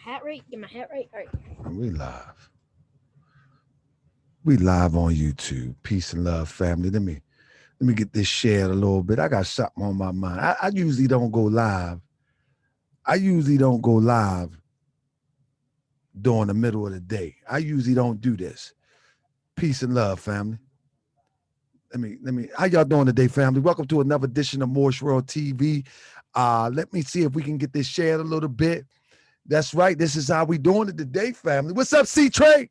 hat right. Get my hat right. All right. We live. We live on YouTube. Peace and love, family. Let me get this shared a little bit. I got something on my mind. I usually don't go live. I usually don't go live during the middle of the day. I usually don't do this. Peace and love, family. How y'all doing today, family? Welcome to another edition of Moorish World TV. Let me see if we can get this shared a little bit. That's right. This is how we doing it today, family. What's up, C Trey?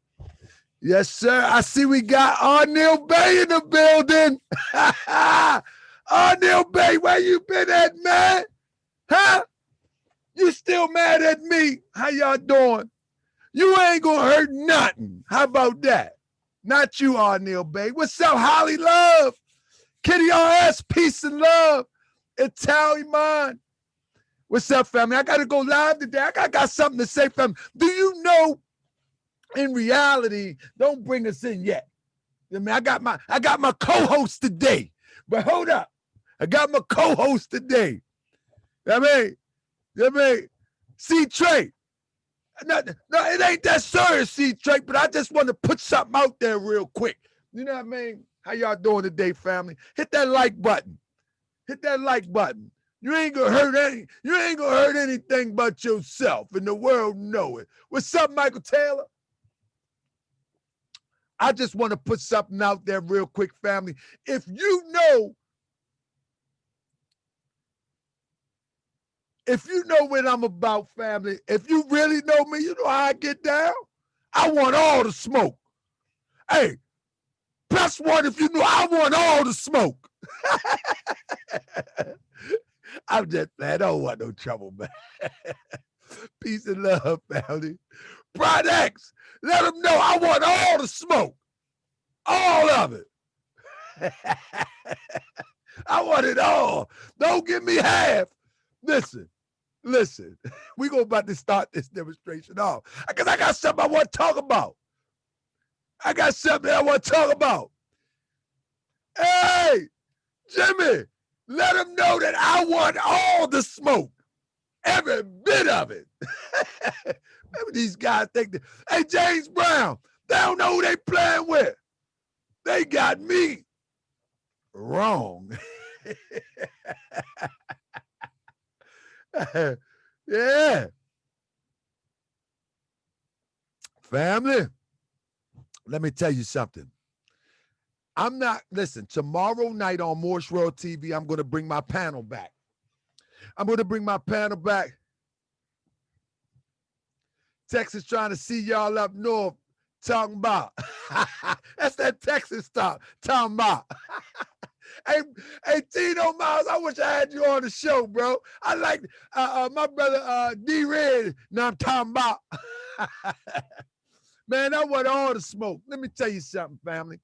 Yes, sir. I see we got Arnil Bay in the building. Arnil Bay, where you been at, man? Huh? You still mad at me? How y'all doing? You ain't gonna hurt nothing. How about that? Not you, Arnil Bay. What's up, Holly Love? Kitty RS, peace and love. Italian mind. What's up, family? I gotta go live today. I got something to say, family. Do you know? In reality, don't bring us in yet. I mean, I got my co-host today. But hold up. I got my co-host today. I mean, C Trey. No, it ain't that serious, C Trey, but I just want to put something out there real quick. You know what I mean? How y'all doing today, family? Hit that like button. Hit that like button. You ain't gonna hurt anything but yourself, and the world know it. What's up, Michael Taylor? I just want to put something out there real quick, family. If you know what I'm about, family, if you really know me, you know how I get down. I want all the smoke. Hey, press one if you know I want all the smoke. I'm just playing. I don't want no trouble, man. Peace and love, family. Pride X, let them know I want all the smoke. All of it. I want it all. Don't give me half. Listen. We go about to start this demonstration off because I got something I want to talk about. Hey, Jimmy, let them know that I want all the smoke. Every bit of it. Maybe these guys think that, hey, James Brown, they don't know who they playing with. They got me wrong. Yeah. Family, let me tell you something. Tomorrow night on Moorish World TV, I'm going to bring my panel back. Texas trying to see y'all up north talking about. That's that Texas stuff. Talking about. hey, Tino Miles, I wish I had you on the show, bro. I like my brother D Red. Now I'm talking about. Man, I want all the smoke. Let me tell you something, family.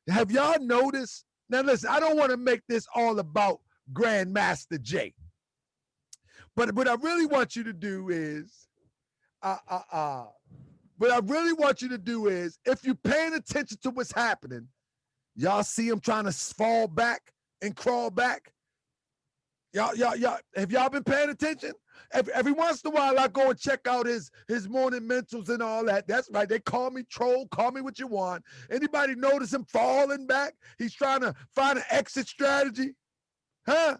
Have y'all noticed? Now listen, I don't want to make this all about Grandmaster J. But what I really want you to do is, if you're paying attention to what's happening, y'all see him trying to fall back and crawl back. Y'all, have y'all been paying attention? Every once in a while, I go and check out his morning mentals and all that. That's right. They call me troll. Call me what you want. Anybody notice him falling back? He's trying to find an exit strategy. Huh?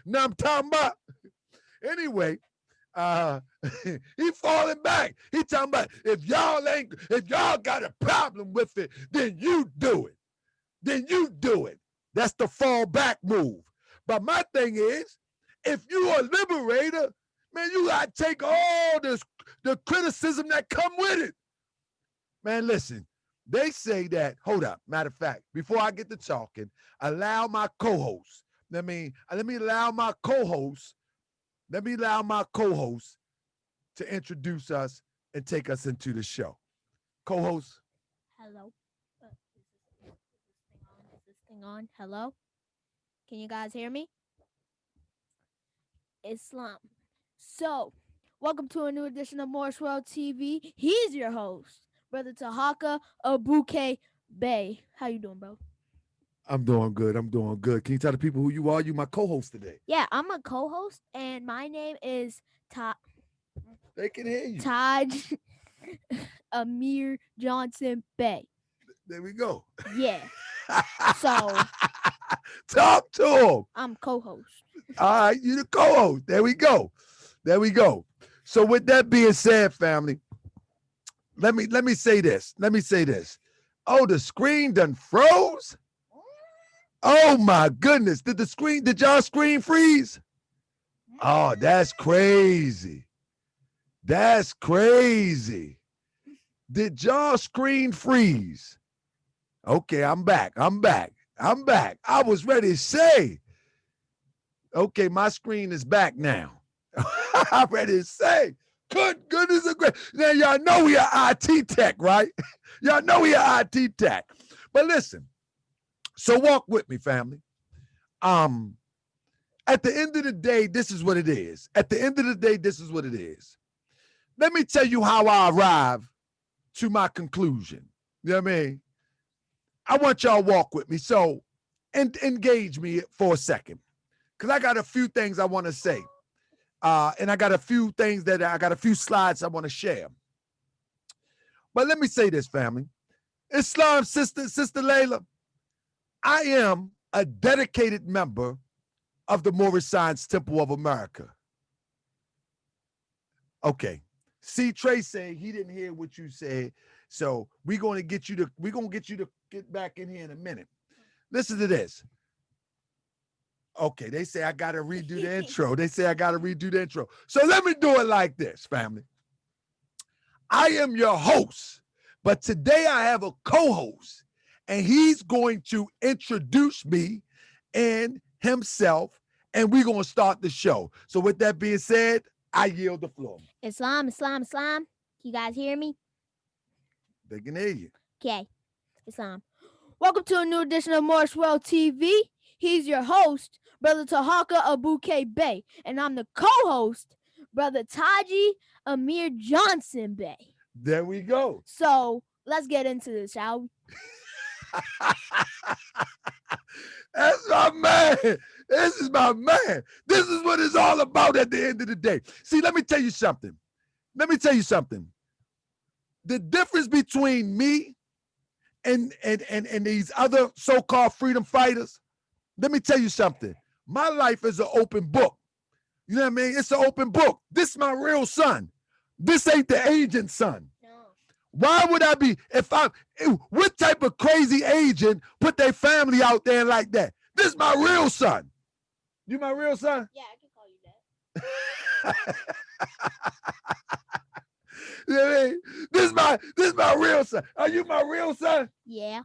Now I'm talking about. Anyway, he falling back. He talking about if y'all got a problem with it, then you do it. That's the fall back move. But my thing is, if you are a liberator, man, you gotta take all the criticism that come with it. Man, listen, they say that, hold up, matter of fact, before I get to talking, allow my co-host. Let me allow my co-host to introduce us and take us into the show. Co-host. Hello. Is this thing on? Hello. Can you guys hear me? Islam. So, welcome to a new edition of Moorish World TV. He's your host, Brother Taharkabey. How you doing, bro? I'm doing good. I'm doing good. Can you tell the people who you are? You my co-host today. Yeah, I'm a co-host, and my name is They can hear you. Taj Amir Johnson Bay. There we go. Yeah, so Talk to him. I'm co-host. All right, you the co-host. There we go. There we go. So with that being said, family, let me say this. Let me say this. Oh, the screen done froze. Oh my goodness. Did y'all screen freeze? Oh, that's crazy. That's crazy. Did y'all screen freeze? Okay, I'm back. I'm back. I'm back. I was ready to say. Okay, my screen is back now. I'm ready to say. Good goodness of grace. Now, y'all know we are IT tech, right? Y'all know we are IT tech. But listen, so walk with me, family. At the end of the day, this is what it is. At the end of the day, this is what it is. Let me tell you how I arrive to my conclusion. You know what I mean? I want y'all to walk with me. So engage me for a second. Because I got a few things I want to say. And I got a few things I got a few slides I want to share. But let me say this, family. Islam, Sister Layla, I am a dedicated member of the Moorish Science Temple of America. Okay. See, Trey said he didn't hear what you said. So we're gonna get you to get back in here in a minute. Listen to this. Okay, they say I gotta redo the intro. They say I gotta redo the intro. So let me do it like this, family. I am your host, but today I have a co-host, and he's going to introduce me and himself, and we're gonna start the show. So with that being said, I yield the floor. Islam. You guys hear me? They can hear you. Okay, Islam. Welcome to a new edition of Moorish World TV. He's your host, Brother Taharkabey, and I'm the co-host, Brother Taji Amir Johnson Bay. There we go. So let's get into this, shall we? That's my man. This is my man. This is what it's all about at the end of the day. See, let me tell you something. The difference between me and these other so-called freedom fighters, let me tell you something. My life is an open book. You know what I mean? It's an open book. This is my real son. This ain't the agent son. No. Why would I be, what type of crazy agent put their family out there like that? This is my real son. You my real son? Yeah, I can call you that. You know what I mean? This is my real son. Are you my real son? Yeah.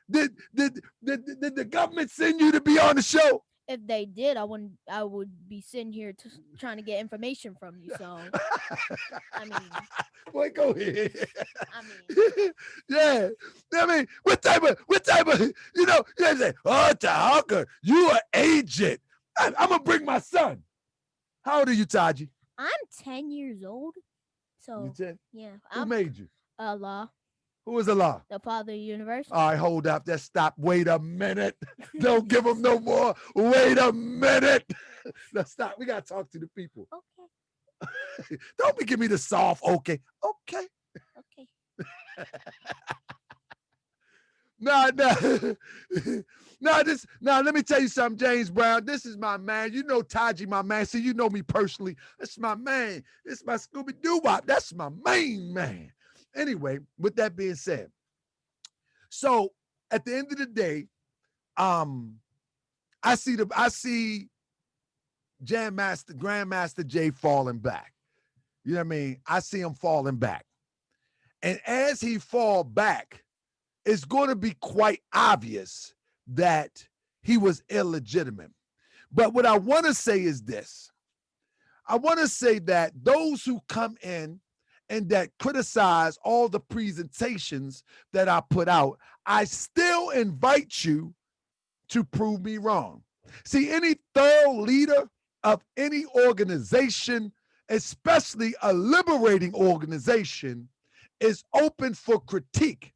Did the government send you to be on the show? If they did, I would be sitting here trying to get information from you. So, I mean, boy, go ahead. I mean, yeah. I mean, what type of, you say, oh, Taharka, you an agent. I'm gonna bring my son. How old are you, Taji? I'm 10 years old. So, you 10? Yeah. Who made you? Allah. Who is Allah? The Father of the universe. All right, hold up. Just stop. Wait a minute. Don't give him no more. Wait a minute. Now stop. We got to talk to the people. Okay. Don't be give me the soft okay. Okay. Okay. Nah. Let me tell you something, James Brown. This is my man. You know Taji, my man. See, you know me personally. That's my man. It's my Scooby-Doo-Wop. That's my main man. Anyway, with that being said, so at the end of the day, I see Grandmaster Jay falling back. You know what I mean? I see him falling back. And as he fall back, it's going to be quite obvious that he was illegitimate. But what I want to say is this. I want to say that those who come in and that criticize all the presentations that I put out, I still invite you to prove me wrong. See, any thorough leader of any organization, especially a liberating organization, is open for critique.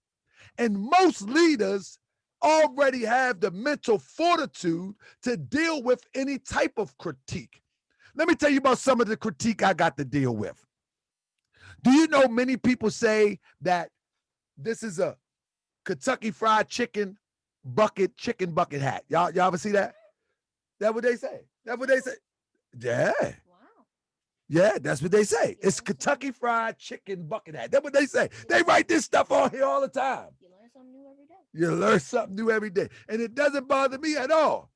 And most leaders already have the mental fortitude to deal with any type of critique. Let me tell you about some of the critique I got to deal with. Do you know many people say that this is a Kentucky Fried chicken bucket hat? Y'all ever see that? That what they say? That what they say? Yeah. Wow. Yeah, that's what they say. It's Kentucky Fried Chicken bucket hat. That's what they say. They write this stuff on here all the time. You learn something new every day. You learn something new every day. And it doesn't bother me at all.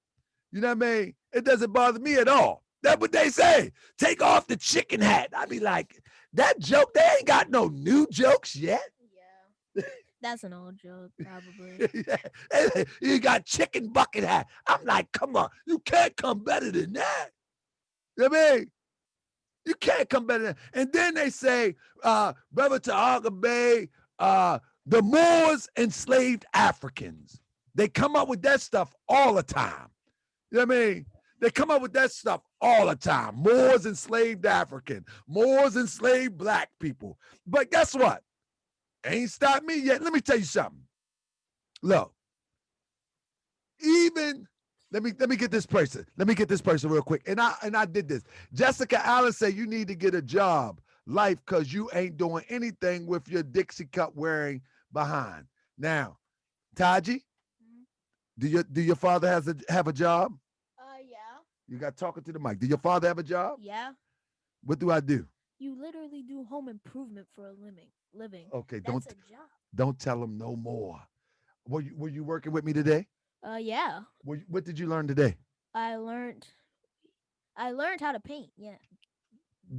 You know what I mean? It doesn't bother me at all. That's what they say. Take off the chicken hat. I be like, that joke, they ain't got no new jokes yet. Yeah. That's an old joke, probably. Yeah. You got chicken bucket hat. I'm like, come on. You can't come better than that. You know what I mean? You can't come better than that. And then they say, Brother Taharkabey, the Moors enslaved Africans. They come up with that stuff all the time. You know what I mean? They come up with that stuff all the time. Moors enslaved African. Moors enslaved black people. But guess what? Ain't stopped me yet. Let me tell you something. Look, even let me get this person. Let me get this person real quick. And I did this. Jessica Allen said you need to get a job, life, because you ain't doing anything with your Dixie cup wearing behind. Now, Taji, do your father have a job? Yeah. You got talking to the mic. Do your father have a job? Yeah. What do I do? You literally do home improvement for a living. Okay, That's a job. don't tell him no more. Were you working with me today? Yeah. What did you learn today? I learned how to paint. Yeah.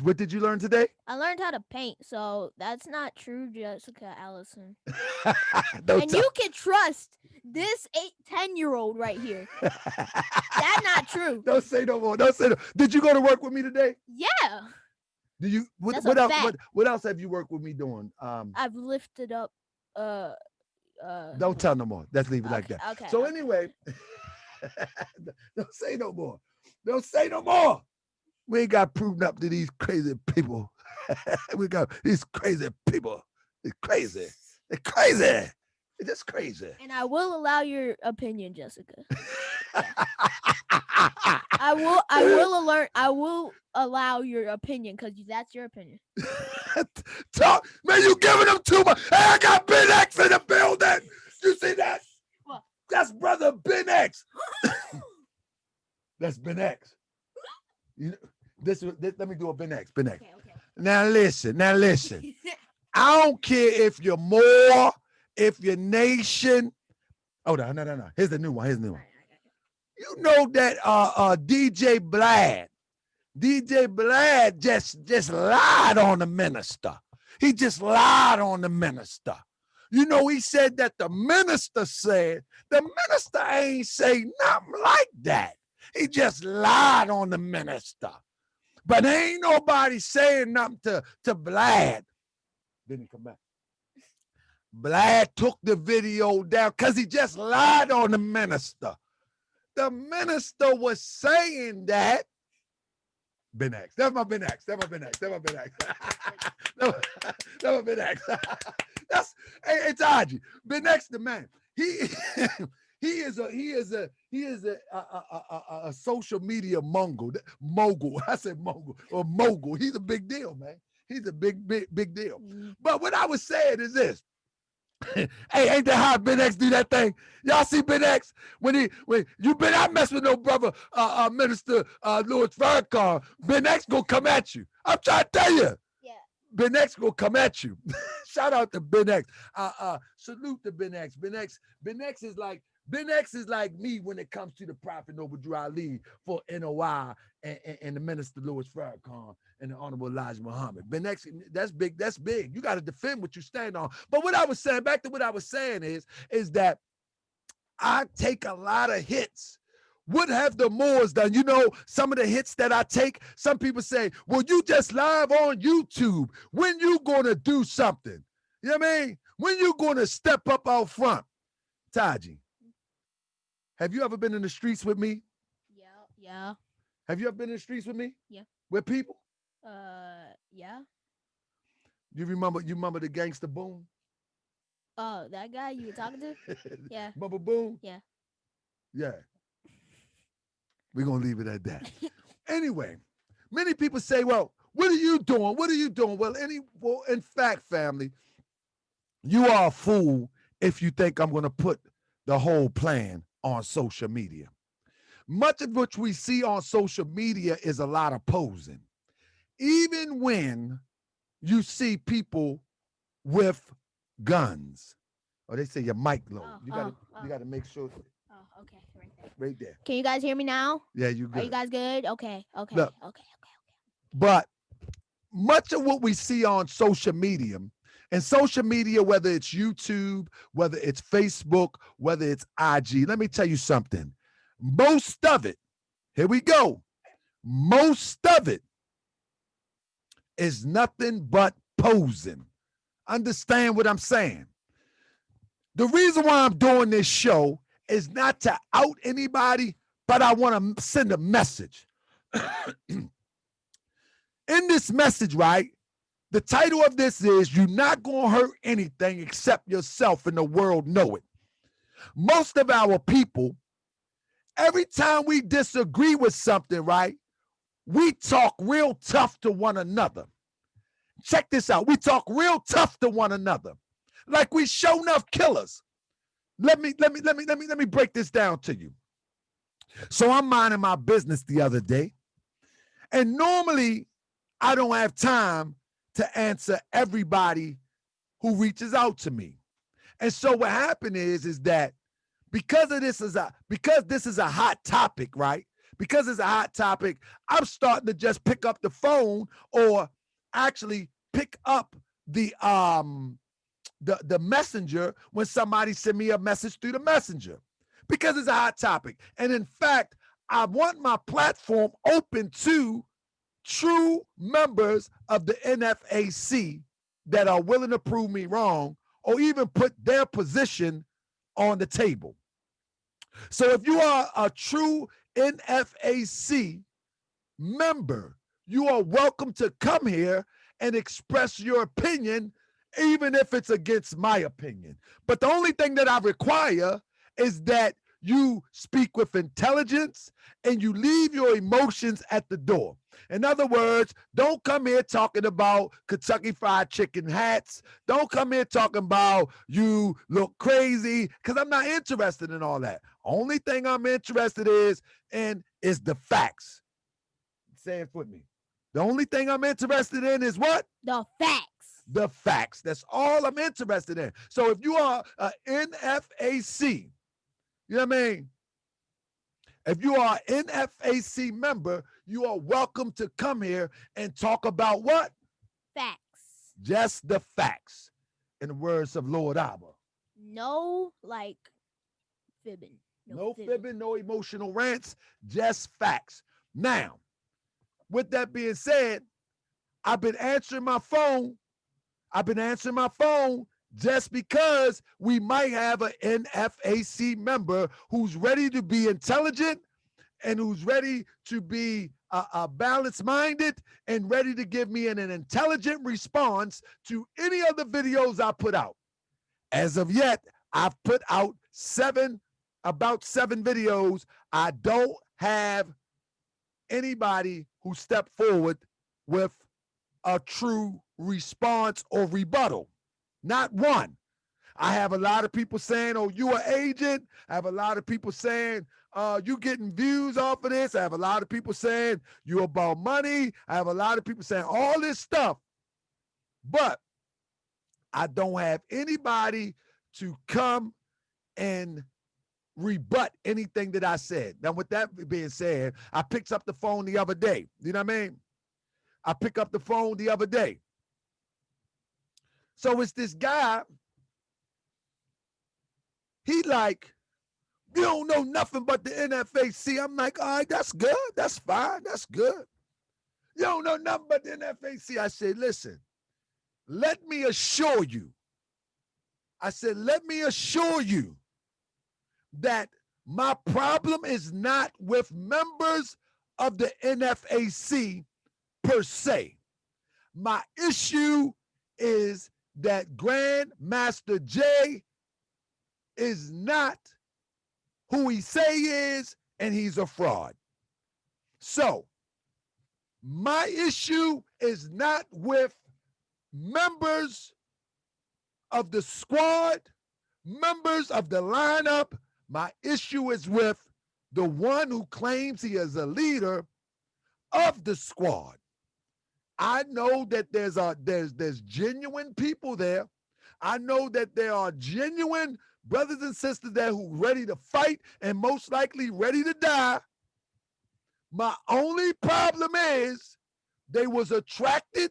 What did you learn today? I learned how to paint, so that's not true, Jessica Allison. Don't And tell- you can trust this 10-year-old right here. That's not true. Don't say no more. Don't say no. Did you go to work with me today? Yeah. Do you? That's What a else? fact. What else have you worked with me doing? I've lifted up. Don't tell no more. Let's leave it like that. Okay. So anyway, don't say no more. Don't say no more. We ain't got proven up to these crazy people. We got these crazy people. It's crazy. They're crazy. It's just crazy. And I will allow your opinion, Jessica. I will allow your opinion because that's your opinion. Talk, man, you giving them too much. Hey, I got Ben X in the building. You see that? What? That's brother Ben X. That's Ben X. You know, this, let me do a Ben X. Ben X. Okay. Now listen. I don't care if you're Moor, if you're Nation. Oh no. Here's the new one. You know that DJ Blad just lied on the minister. He just lied on the minister. You know, he said that the minister ain't say nothing like that. He just lied on the minister. But ain't nobody saying nothing to Blad. Didn't he come back? Blad took the video down because he just lied on the minister. The minister was saying that. Ben X. That's my Ben X. That's my Ben X. That's hey Taji. Ben X the man. He is a social media mogul. I said mogul. He's a big deal, man. He's a big deal. But what I was saying is this. Hey, ain't that how Ben X do that thing? Y'all see Ben X when you better not mess with no brother Minister Louis Farrakhan. Ben X gonna come at you. I'm trying to tell you. Yeah. Ben X gonna come at you. Shout out to Ben X. Salute to Ben X. Ben X is like me when it comes to the Prophet Noble Drew Ali for NOI and the Minister Louis Farrakhan and the Honorable Elijah Muhammad. Ben X, that's big. That's big. You got to defend what you stand on. But what I was saying, back to what I was saying is that I take a lot of hits. What have the Moors done? You know, some of the hits that I take, some people say, well, you just live on YouTube. When you gonna do something? You know what I mean? When you gonna step up out front? Taji, have you ever been in the streets with me? Yeah. Have you ever been in the streets with me? Yeah. With people? Yeah. You remember the gangster boom? Oh, that guy you were talking to? Yeah. Bubba Boom? Yeah. Yeah. We're going to leave it at that. Anyway, many people say, well, what are you doing? What are you doing? Well, in fact, family, you are a fool if you think I'm going to put the whole plan on social media. Much of which we see on social media is a lot of posing. Even when you see people with guns. Oh, they say your mic low. You gotta make sure Oh, okay, right there. right there. Can you guys hear me now? Yeah, you Are you good. guys good? Okay. Look, Okay. but much of what we see on social media, and social media, whether it's YouTube, whether it's Facebook, whether it's IG, let me tell you something. Most of it, here we go. Most of it is nothing but posing. Understand what I'm saying? The reason why I'm doing this show is not to out anybody, but I want to send a message. In this message, right, the title of this is You're Not Gonna Hurt Anything Except Yourself and the World Know It. Most of our people, every time we disagree with something, right, we talk real tough to one another. Check this out. We talk real tough to one another. Like we show enough killers. Let me break this down to you. So I'm minding my business the other day, and normally I don't have time to answer everybody who reaches out to me. And so what happened is that because this is a hot topic, right? Because it's a hot topic, I'm starting to just pick up the phone or actually pick up the messenger when somebody send me a message through the messenger because it's a hot topic. And in fact, I want my platform open to true members of the NFAC that are willing to prove me wrong or even put their position on the table. So if you are a true NFAC member, you are welcome to come here and express your opinion, even if it's against my opinion. But the only thing that I require is that you speak with intelligence and you leave your emotions at the door. In other words, don't come here talking about Kentucky Fried Chicken hats. Don't come here talking about you look crazy, because I'm not interested in all that. Only thing I'm interested in is the facts. Say it with me. The only thing I'm interested in is what? The facts. The facts. That's all I'm interested in. So if you are an NFAC, you know what I mean? If you are an NFAC member, you are welcome to come here and talk about what? Facts. Just the facts. In the words of Lord Abba. No, like, fibbing. No fibbing, no emotional rants, just facts. Now, with that being said, I've been answering my phone just because we might have an NFAC member who's ready to be intelligent and who's ready to be balanced-minded and ready to give me an intelligent response to any of the videos I put out. As of yet, I've put out about seven videos. I don't have anybody who stepped forward with a true response or rebuttal. Not one. I have a lot of people saying, oh, you an agent. I have a lot of people saying, you getting views off of this. I have a lot of people saying you about money. I have a lot of people saying all this stuff. But I don't have anybody to come and rebut anything that I said. Now, with that being said, I picked up the phone the other day. You know what I mean? I picked up the phone the other day. So it's this guy. He like, you don't know nothing but the NFAC. I'm like, all right, that's good. That's fine. That's good. You don't know nothing but the NFAC. I said, listen, let me assure you. I said, let me assure you that my problem is not with members of the NFAC per se. My issue is that Grandmaster Jay is not who he say he is, and he's a fraud. So, my issue is not with members of the squad, members of the lineup. My issue is with the one who claims he is a leader of the squad. I know that there's genuine people there. I know that there are genuine brothers and sisters there who ready to fight and most likely ready to die. My only problem is they was attracted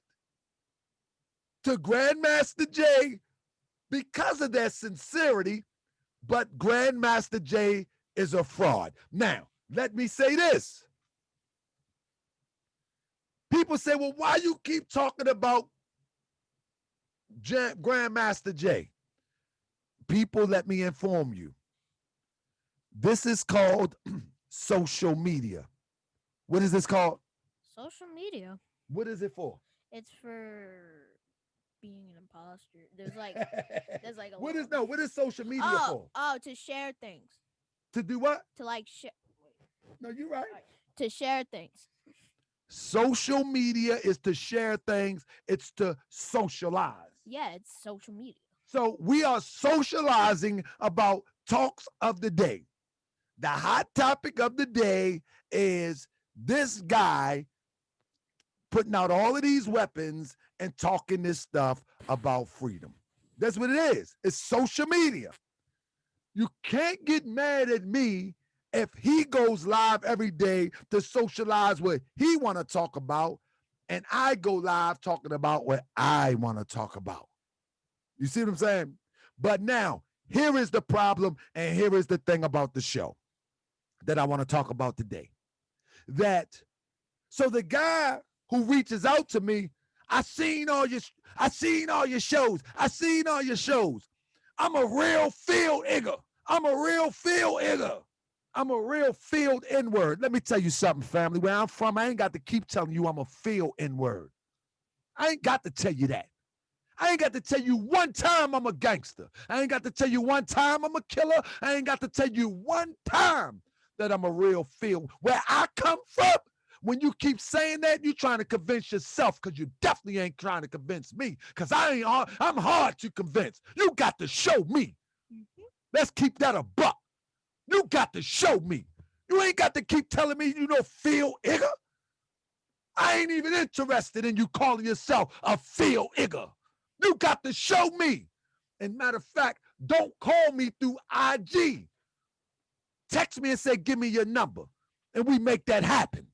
to Grandmaster Jay because of their sincerity, but Grandmaster Jay is a fraud. Now, let me say this. People say, well, why you keep talking about Grandmaster Jay? People, let me inform you. This is called social media. What is this called? Social media. What is it for? It's for being an imposter. There's like a what little... is social media for? Oh, to share things. To do what? To like share. No, you're right. To share things. Social media is to share things. It's to socialize. Yeah, it's social media. So we are socializing about talks of the day. The hot topic of the day is this guy putting out all of these weapons and talking this stuff about freedom. That's what it is. It's social media. You can't get mad at me if he goes live every day to socialize what he want to talk about, and I go live talking about what I want to talk about. You see what I'm saying? But now, here is the problem, and here is the thing about the show that I want to talk about today. So the guy who reaches out to me, I seen all your shows. I'm a real field nigga. I'm a real field N-word. Let me tell you something, family. Where I'm from, I ain't got to keep telling you I'm a field N-word. I ain't got to tell you that. I ain't got to tell you one time I'm a gangster. I ain't got to tell you one time I'm a killer. I ain't got to tell you one time that I'm a real field. Where I come from, when you keep saying that, you're trying to convince yourself, because you definitely ain't trying to convince me, because I'm hard to convince. You got to show me. Let's keep that a buck. You got to show me. You ain't got to keep telling me you know field nigga. I ain't even interested in you calling yourself a field nigga. You got to show me. And matter of fact, don't call me through IG. Text me and say, give me your number. And we make that happen.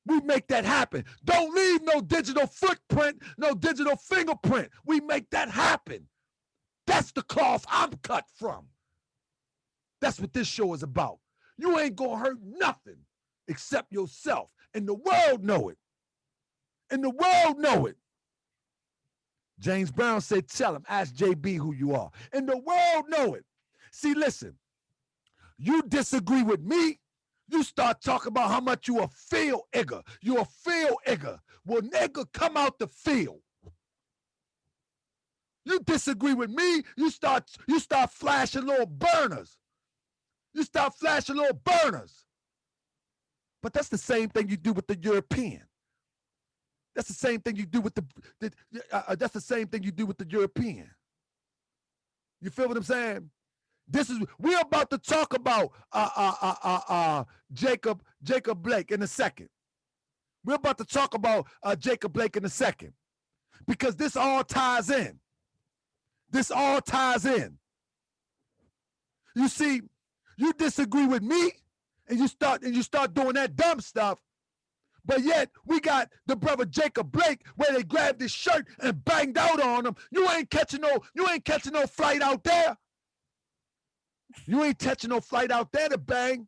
Don't leave no digital footprint, no digital fingerprint. We make that happen. That's the cloth I'm cut from. That's what this show is about. You ain't gonna hurt nothing except yourself. And the world know it. James Brown said, tell him, ask JB who you are. And the world know it. See, listen, you disagree with me, you start talking about how much you a field nigga. You a field nigga. Well, nigga, come out the field. You disagree with me, you start flashing little burners. But that's the same thing you do with the European. That's the same thing you do with that's the same thing you do with the European. You feel what I'm saying? We're about to talk about Jacob Blake in a second. We're about to talk about Jacob Blake in a second, because this all ties in. You see, you disagree with me, and you start doing that dumb stuff. But yet we got the brother Jacob Blake, where they grabbed his shirt and banged out on him. You ain't catching no flight out there. You ain't catching no flight out there to bang.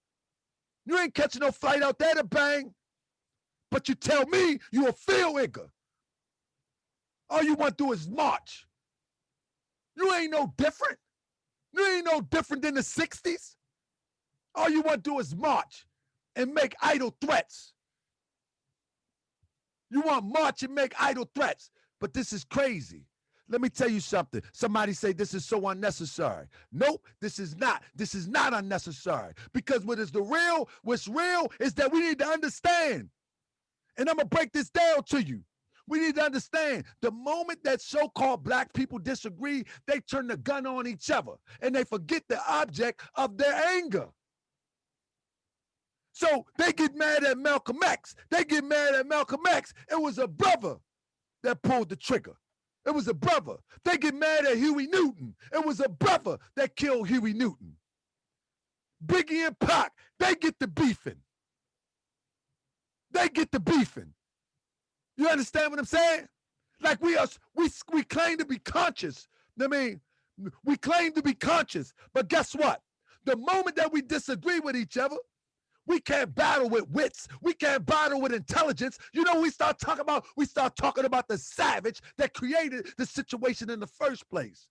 But you tell me you a field nigga. All you want to do is march. You ain't no different. You ain't no different than the 60s. All you want to do is march and make idle threats. You want to march and make idle threats. But this is crazy. Let me tell you something. Somebody say this is so unnecessary. Nope, this is not. This is not unnecessary. Because what's real is that we need to understand. And I'm going to break this down to you. We need to understand the moment that so-called black people disagree, they turn the gun on each other and they forget the object of their anger. So they get mad at Malcolm X. They get mad at Malcolm X. It was a brother that pulled the trigger. It was a brother. They get mad at Huey Newton. It was a brother that killed Huey Newton. Biggie and Pac, they get the beefing. They get the beefing. You understand what I'm saying? Like we claim to be conscious. I mean, we claim to be conscious, but guess what? The moment that we disagree with each other, we can't battle with wits. We can't battle with intelligence. You know, we start talking about the savage that created the situation in the first place.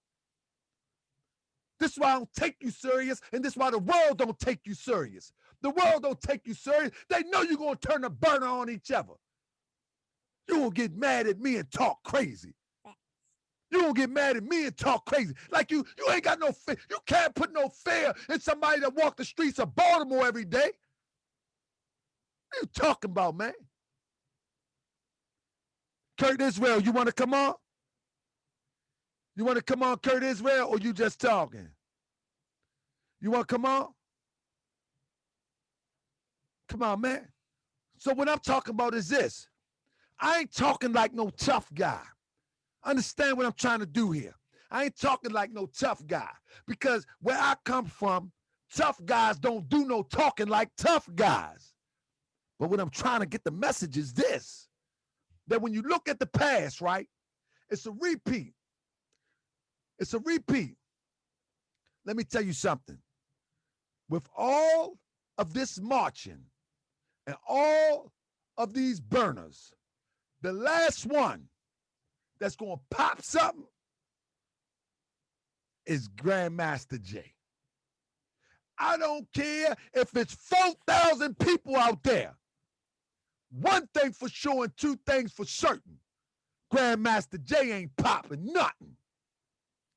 This is why I don't take you serious, and this is why the world don't take you serious. The world don't take you serious. They know you're going to turn the burner on each other. You won't get mad at me and talk crazy. You won't get mad at me and talk crazy. Like you ain't got no fear. You can't put no fear in somebody that walk the streets of Baltimore every day. What are you talking about, man? Kurt Israel, you want to come on? You want to come on, Kurt Israel, or you just talking? You want to come on? Come on, man. So what I'm talking about is this. I ain't talking like no tough guy. Understand what I'm trying to do here. I ain't talking like no tough guy, because where I come from, tough guys don't do no talking like tough guys. But what I'm trying to get the message is this, that when you look at the past, right, it's a repeat. It's a repeat. Let me tell you something. With all of this marching and all of these burners, the last one that's going to pop something is Grandmaster Jay. I don't care if it's 4,000 people out there. One thing for sure and two things for certain. Grandmaster Jay ain't popping nothing.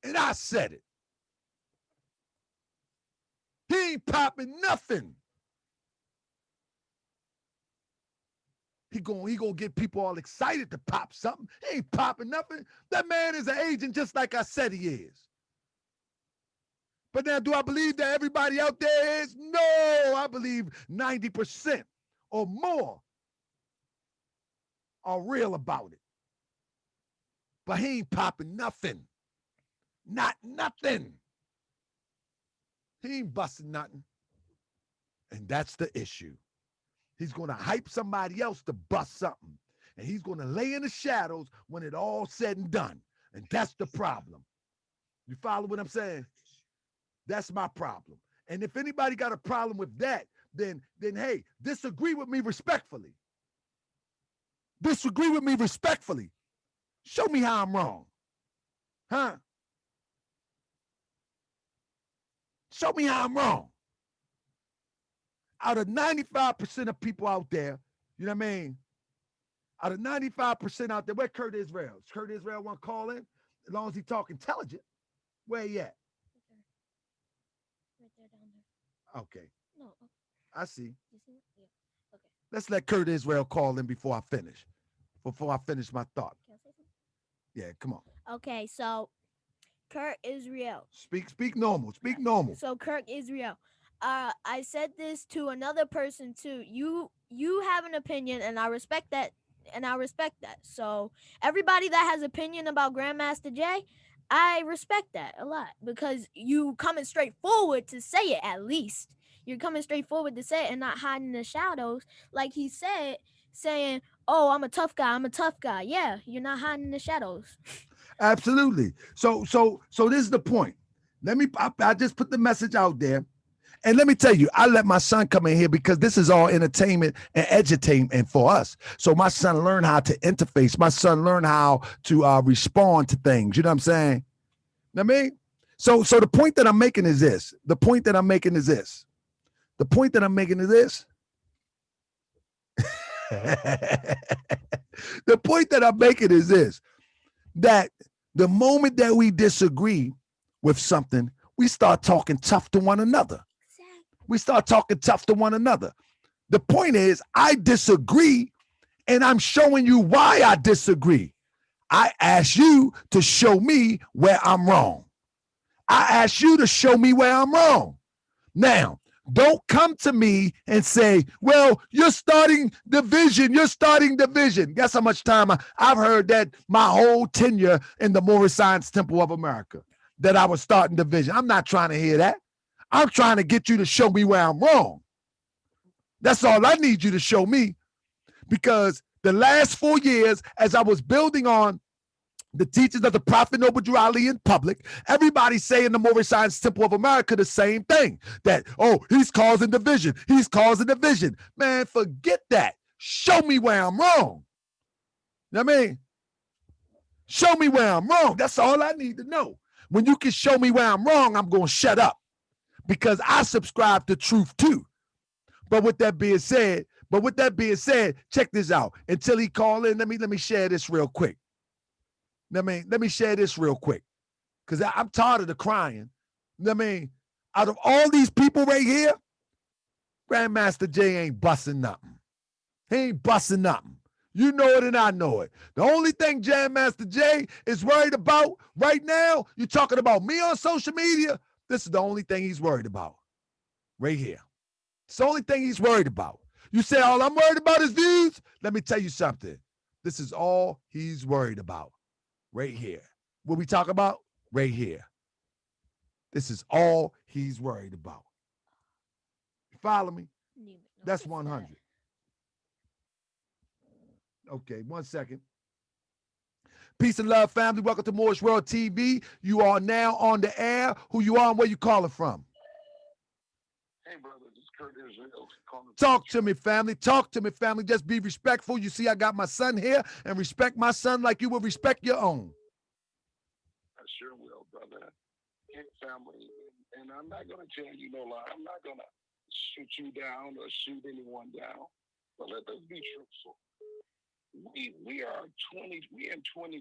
And I said it. He ain't popping nothing. He gonna get people all excited to pop something. He ain't popping nothing. That man is an agent just like I said he is. But now, do I believe that everybody out there is? No, I believe 90% or more are real about it. But he ain't popping nothing. Not nothing. He ain't busting nothing. And that's the issue. He's going to hype somebody else to bust something. And he's going to lay in the shadows when it all said and done. And that's the problem. You follow what I'm saying? That's my problem. And if anybody got a problem with that, then hey, disagree with me respectfully. Disagree with me respectfully. Show me how I'm wrong. Huh? Show me how I'm wrong. Out of 95% of people out there, you know what I mean? Out of 95% out there, where Kurt Israel? Does Kurt Israel want to call in? As long as he talk intelligent. Where he at? Right there, down there. Okay. No. Okay. I see. You see? Yeah. Okay. Let's let Kurt Israel call in before I finish. Before I finish my thought. Can I say something? Yeah, come on. Okay, so Kurt Israel. Speak normal. Speak normal. So Kurt Israel. I said this to another person too. You have an opinion, and I respect that. So everybody that has opinion about Grandmaster Jay, I respect that a lot, because you coming straight forward to say it. At least you're coming straight forward to say it and not hiding in the shadows, like he said, saying, "Oh, I'm a tough guy. I'm a tough guy." Yeah, you're not hiding in the shadows. Absolutely. So this is the point. I just put the message out there. And let me tell you, I let my son come in here because this is all entertainment and edutainment for us. So my son learned how to interface. My son learned how to respond to things. You know what I'm saying? Know what I mean? So the point that I'm making is this. The point that I'm making is this. The point that I'm making is this. The point that I'm making is this. That The moment that we disagree with something, we start talking tough to one another. We start talking tough to one another. The point is, I disagree, and I'm showing you why I disagree. I ask you to show me where I'm wrong. I ask you to show me where I'm wrong. Now, don't come to me and say, well, you're starting division. You're starting division. Guess how much time I've heard that my whole tenure in the Moorish Science Temple of America, that I was starting division. I'm not trying to hear that. I'm trying to get you to show me where I'm wrong. That's all I need you to show me, because the last 4 years, as I was building on the teachings of the Prophet Noble Drew Ali in public, everybody saying in the Moorish Science Temple of America the same thing, that, oh, he's causing division. He's causing division. Man, forget that. Show me where I'm wrong. You know what I mean? Show me where I'm wrong. That's all I need to know. When you can show me where I'm wrong, I'm going to shut up, because I subscribe to truth too. But with that being said, check this out. Until he call in, let me share this real quick. Let me share this real quick, because I'm tired of the crying. I mean, out of all these people right here, Grandmaster Jay ain't busting nothing. He ain't busting nothing. You know it and I know it. The only thing Grandmaster Jay is worried about right now, you're talking about me on social media, this is the only thing he's worried about right here. It's the only thing he's worried about. You say, all I'm worried about is views. Let me tell you something. This is all he's worried about right here. What we talk about right here. This is all he's worried about. You follow me? That's 100. Okay, 1 second. Peace and love, family. Welcome to Moorish World TV. You are now on the air. Who you are and where you calling from? Hey, brother, this is Kurt Israel. Talk to me, family. Talk to me, family. Just be respectful. You see, I got my son here, and respect my son like you would respect your own. I sure will, brother. Hey, family, and I'm not going to tell you no lie. I'm not going to shoot you down or shoot anyone down, but let us be truthful. We are we in 2020,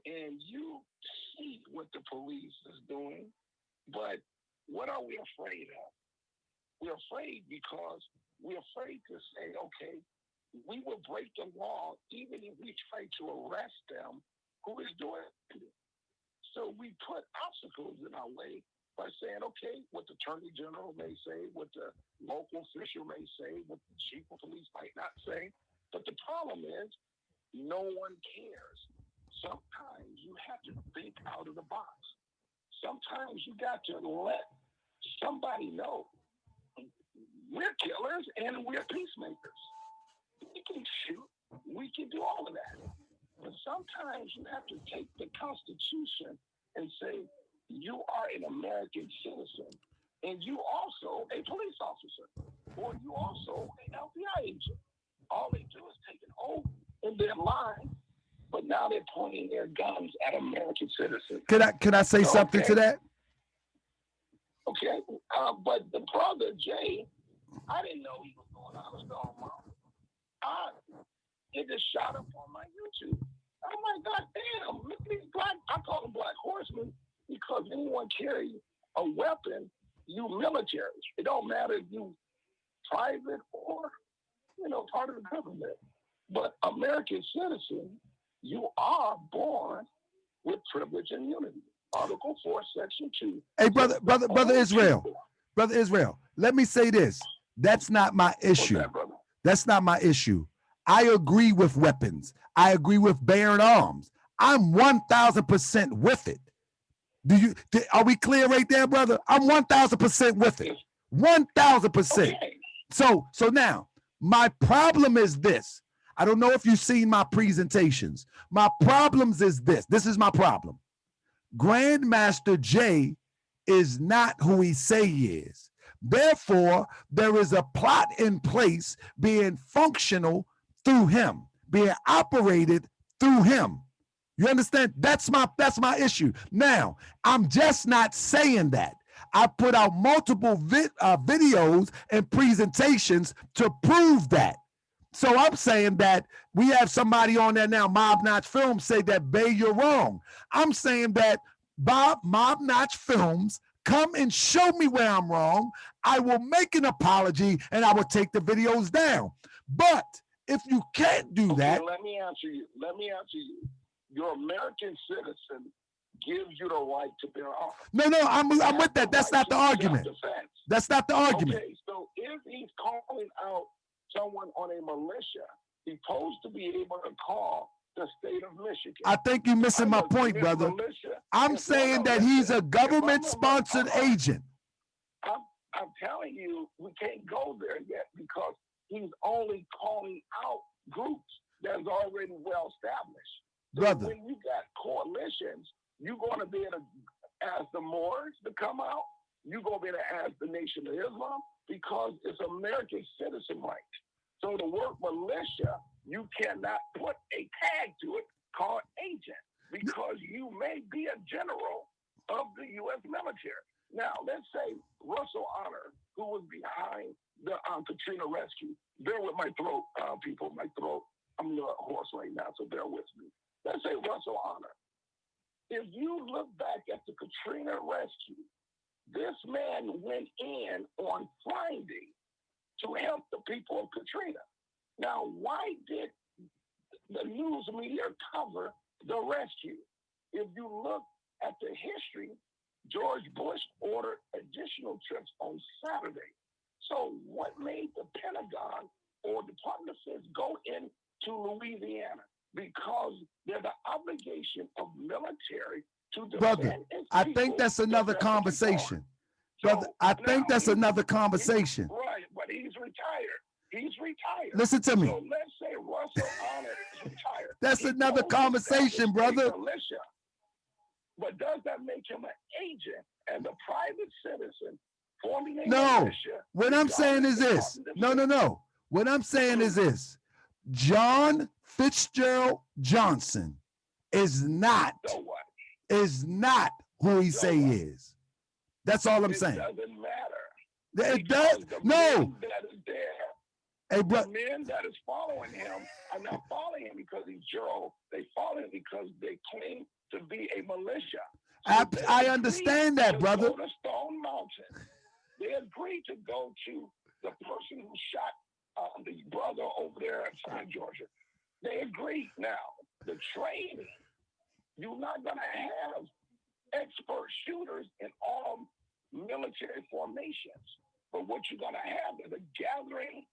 and you see what the police is doing, but what are we afraid of? We're afraid because we're afraid to say, okay, we will break the law even if we try to arrest them who is doing it. So we put obstacles in our way by saying, okay, what the Attorney General may say, what the local official may say, what the chief of police might not say. But the problem is, no one cares. Sometimes you have to think out of the box. Sometimes you got to let somebody know we're killers and we're peacemakers. We can shoot, we can do all of that. But sometimes you have to take the Constitution and say, you are an American citizen, and you also a police officer, or you also an FBI agent. All they do is take an oath and they're lying, but now they're pointing their guns at American citizens. Can I say something to that? Okay, but the brother Jay, I didn't know he was going out of Stone Mountain. It just shot up on my YouTube. I'm like, God damn, look at these I call them black horsemen, because anyone carry a weapon, you military. It don't matter if you private or, part of the government. But American citizen, you are born with privilege and immunity. Article 4, Section 2. Hey, brother Israel, let me say this. That's not my issue. That's not my issue. I agree with weapons. I agree with bearing arms. I'm 1,000% with it. Are we clear right there, brother? I'm 1,000% with it. 1,000%. Okay. So now, my problem is this. I don't know if you've seen my presentations. My problems is this. This is my problem. Grandmaster Jay is not who he say he is. Therefore, there is a plot in place being functional through him, being operated through him. You understand? That's my issue. Now, I'm just not saying that. I put out multiple videos and presentations to prove that. So I'm saying that we have somebody on there now, Mob Notch Films, say that, Bay, you're wrong. I'm saying that Mob Notch Films, come and show me where I'm wrong. I will make an apology and I will take the videos down. But if you can't do that. Let me answer you. Your American citizen gives you the right to bear arms. No, I'm with that. That's not the argument. That's not the argument. Okay, so if he's calling out someone on a militia, he's supposed to be able to call the state of Michigan. I think you're missing my point, brother. I'm saying that he's a government-sponsored agent. I'm telling you, we can't go there yet because he's only calling out groups that's already well established. So brother, when you got coalitions, you're going to be able to ask the Moors to come out. You're going to be able to ask the Nation of Islam because it's American citizen rights. So the word militia, you cannot put a tag to it called agent because you may be a general of the U.S. military. Now, let's say Russell Honor, who was behind the Katrina rescue. Bear with my throat, people, my throat. I'm a little hoarse right now, so bear with me. Let's say Russell Honor. If you look back at the Katrina rescue, this man went in on Friday to help the people of Katrina. Now, why did the news media cover the rescue? If you look at the history, George Bush ordered additional trips on Saturday. So what made the Pentagon or Department of Defense go into Louisiana? Because there's the obligation of military to defend brother, I think that's another conversation. Brother, I think that's another conversation. Right, but he's retired. He's retired. Listen to me. So let's say Russell Honor is retired. That's another conversation, brother. Militia. But does that make him an agent and a private citizen forming a militia? What I'm saying is this. No. What I'm saying is this. John Fitzgerald Johnson is not who he say he is. That's all I'm saying. It doesn't matter. It does. No. Hey, bro. The men that is following him are not following him because he's Joe. They follow him because they claim to be a militia. So I understand that, brother. Go to Stone Mountain. They agreed to go to the person who shot the brother over there in Georgia. They agreed. Now, the training, you're not going to have expert shooters in all military formations. But what you're going to have is a gathering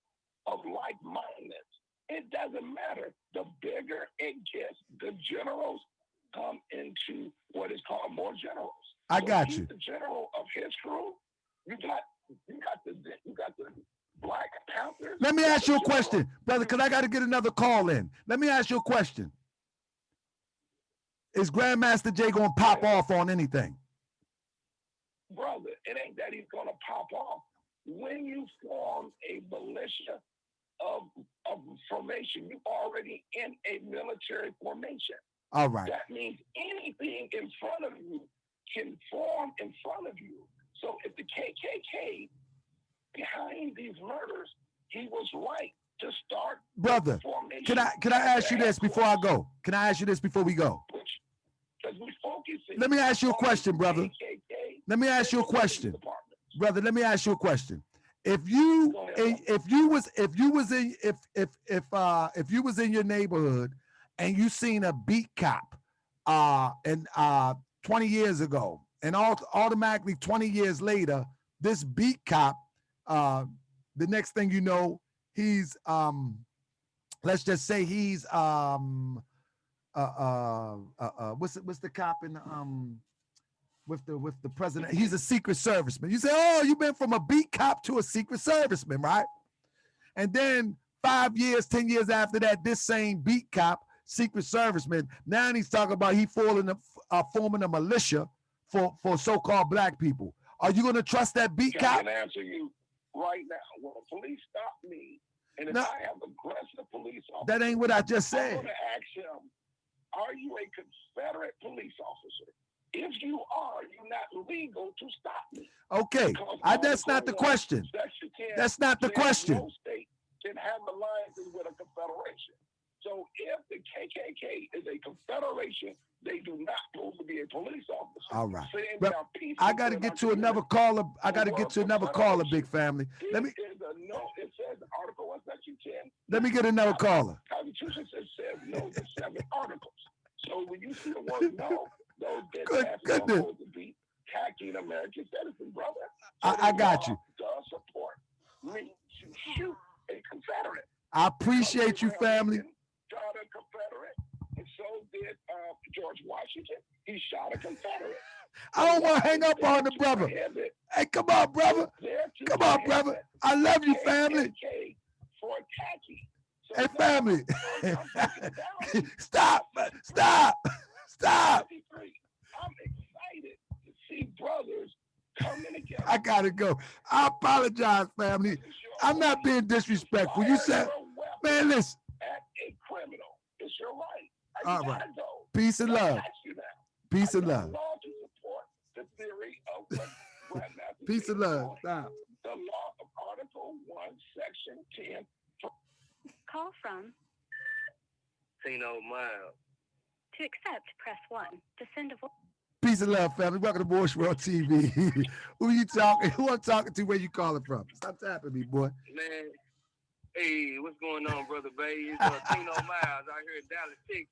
of like-mindedness. It doesn't matter. The bigger it gets, the generals come into what is called more generals. I got you. The general of his crew, you got the Black Panthers. Let me ask you a question, brother, because I got to get another call in. Let me ask you a question. Is Grandmaster Jay going to pop off on anything? Brother, it ain't that he's going to pop off. When you form a militia of formation, you're already in a military formation. All right. That means anything in front of you can form in front of you. So if the KKK behind these murders, he was right to start. Brother, can I ask you this before I go? Can I ask you this before we go? Let me ask you a question, brother. Let me ask you a question, brother. Let me ask you a question. If you was in your neighborhood and you seen a beat cop and 20 years ago, and automatically 20 years later, this beat cop, the next thing you know, he's let's just say he's what's the cop in with the president? He's a secret serviceman. You say, oh, you've been from a beat cop to a secret serviceman, right? And then 5 years, 10 years after that, this same beat cop, secret serviceman, now he's talking about he forming a militia for so-called black people. Are you going to trust that beat cop? I can answer you right now. When the police stop me, and if I have aggressive police officer, that ain't what I just said. I'm going to ask him, are you a Confederate police officer? If you are, you're not legal to stop me. Okay, that's not the question. That's not the question. No state can have the line exactly with a confederation. So if the KKK is a confederation, they do not supposed to be a police officer. All right. Saying Well, they are peaceful I got to in get our to another community. caller. I The got to get word to another caller, big confederation family. Let me is a no. It says Article 1, Section 10. let me get another caller. Constitution says no to 7 articles. So when you see the word no, those dead Good passes are goodness. supposed to be attacking American citizens, brother. I got you. Does support me to shoot a Confederate. I appreciate you, Abraham family. Lincoln shot a Confederate, and so did George Washington. He shot a Confederate. I don't want to hang up on the brother. Hey, come on, brother. Come on, brother. I love you, family. For attacking. So Hey, now family. I'm breaking down. Stop. Stop. Stop. I'm excited to see brothers coming together. I got to go. I apologize, family. I'm not being disrespectful. You said, man, listen. At a criminal. It's your right. All right. Peace and love. Peace and love. Law to support the theory of what Grandmaster Peace and love. Stop. The law of Article 1, Section 10. Call from Tino Miles. to accept, press 1. To send a voice. Peace and love, family. Welcome to Moorish World TV. Who you talking? Who I'm talking to? Where you calling from? Stop tapping me, boy. Man, hey, what's going on, brother Bay? It's Tino Miles out here in Dallas, Texas.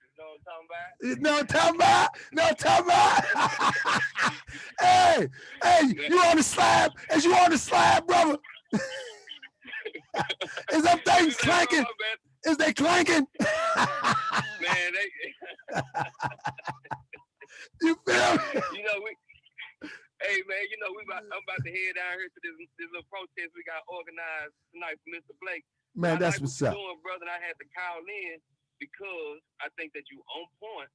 You know what I'm talking about? No, talking about. Hey, you on the slab? Is you on the slab, brother? Is them things clanking? Is they clanking? Man, they. You feel me? You know, hey man, you know I'm about to head down here to this little protest we got organized tonight for Mr. Blake. Man, that's like what's what up. you're doing, brother. And I had to call in because I think that you on point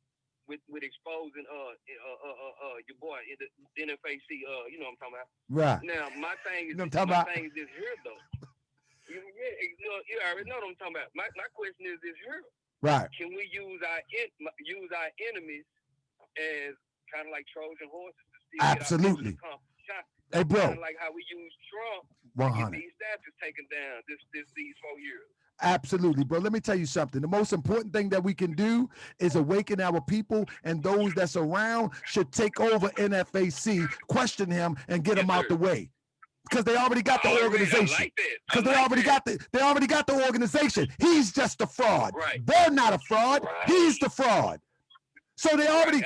with exposing your boy in the NFAC. You know what I'm talking about. Right. Now my thing is thing is this here though. You already know what I'm talking about. My question is this here. Right. Can we use our enemies as kind of like Trojan horses to see Absolutely. Hey, bro. Kind of like how we use Trump 100. to get these statues taken down these 4 years. Absolutely, bro. Let me tell you something. The most important thing that we can do is awaken our people, and those that's around should take over NFAC, question him, and get him out the way. Because they already got the organization. Because they already got the organization. He's just a fraud. Right. They're not a fraud. Right. He's the fraud. So they already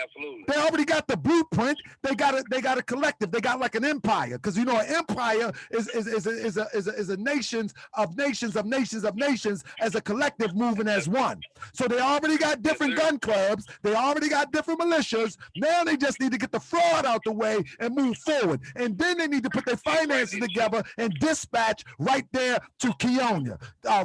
got the blueprint. They got a collective. They got like an empire, because you know an empire is a nations of nations of nations of nations as a collective moving as one. So they already got different gun clubs. They already got different militias. Now they just need to get the fraud out the way and move forward. And then they need to put their finances together and dispatch right there to Keonia,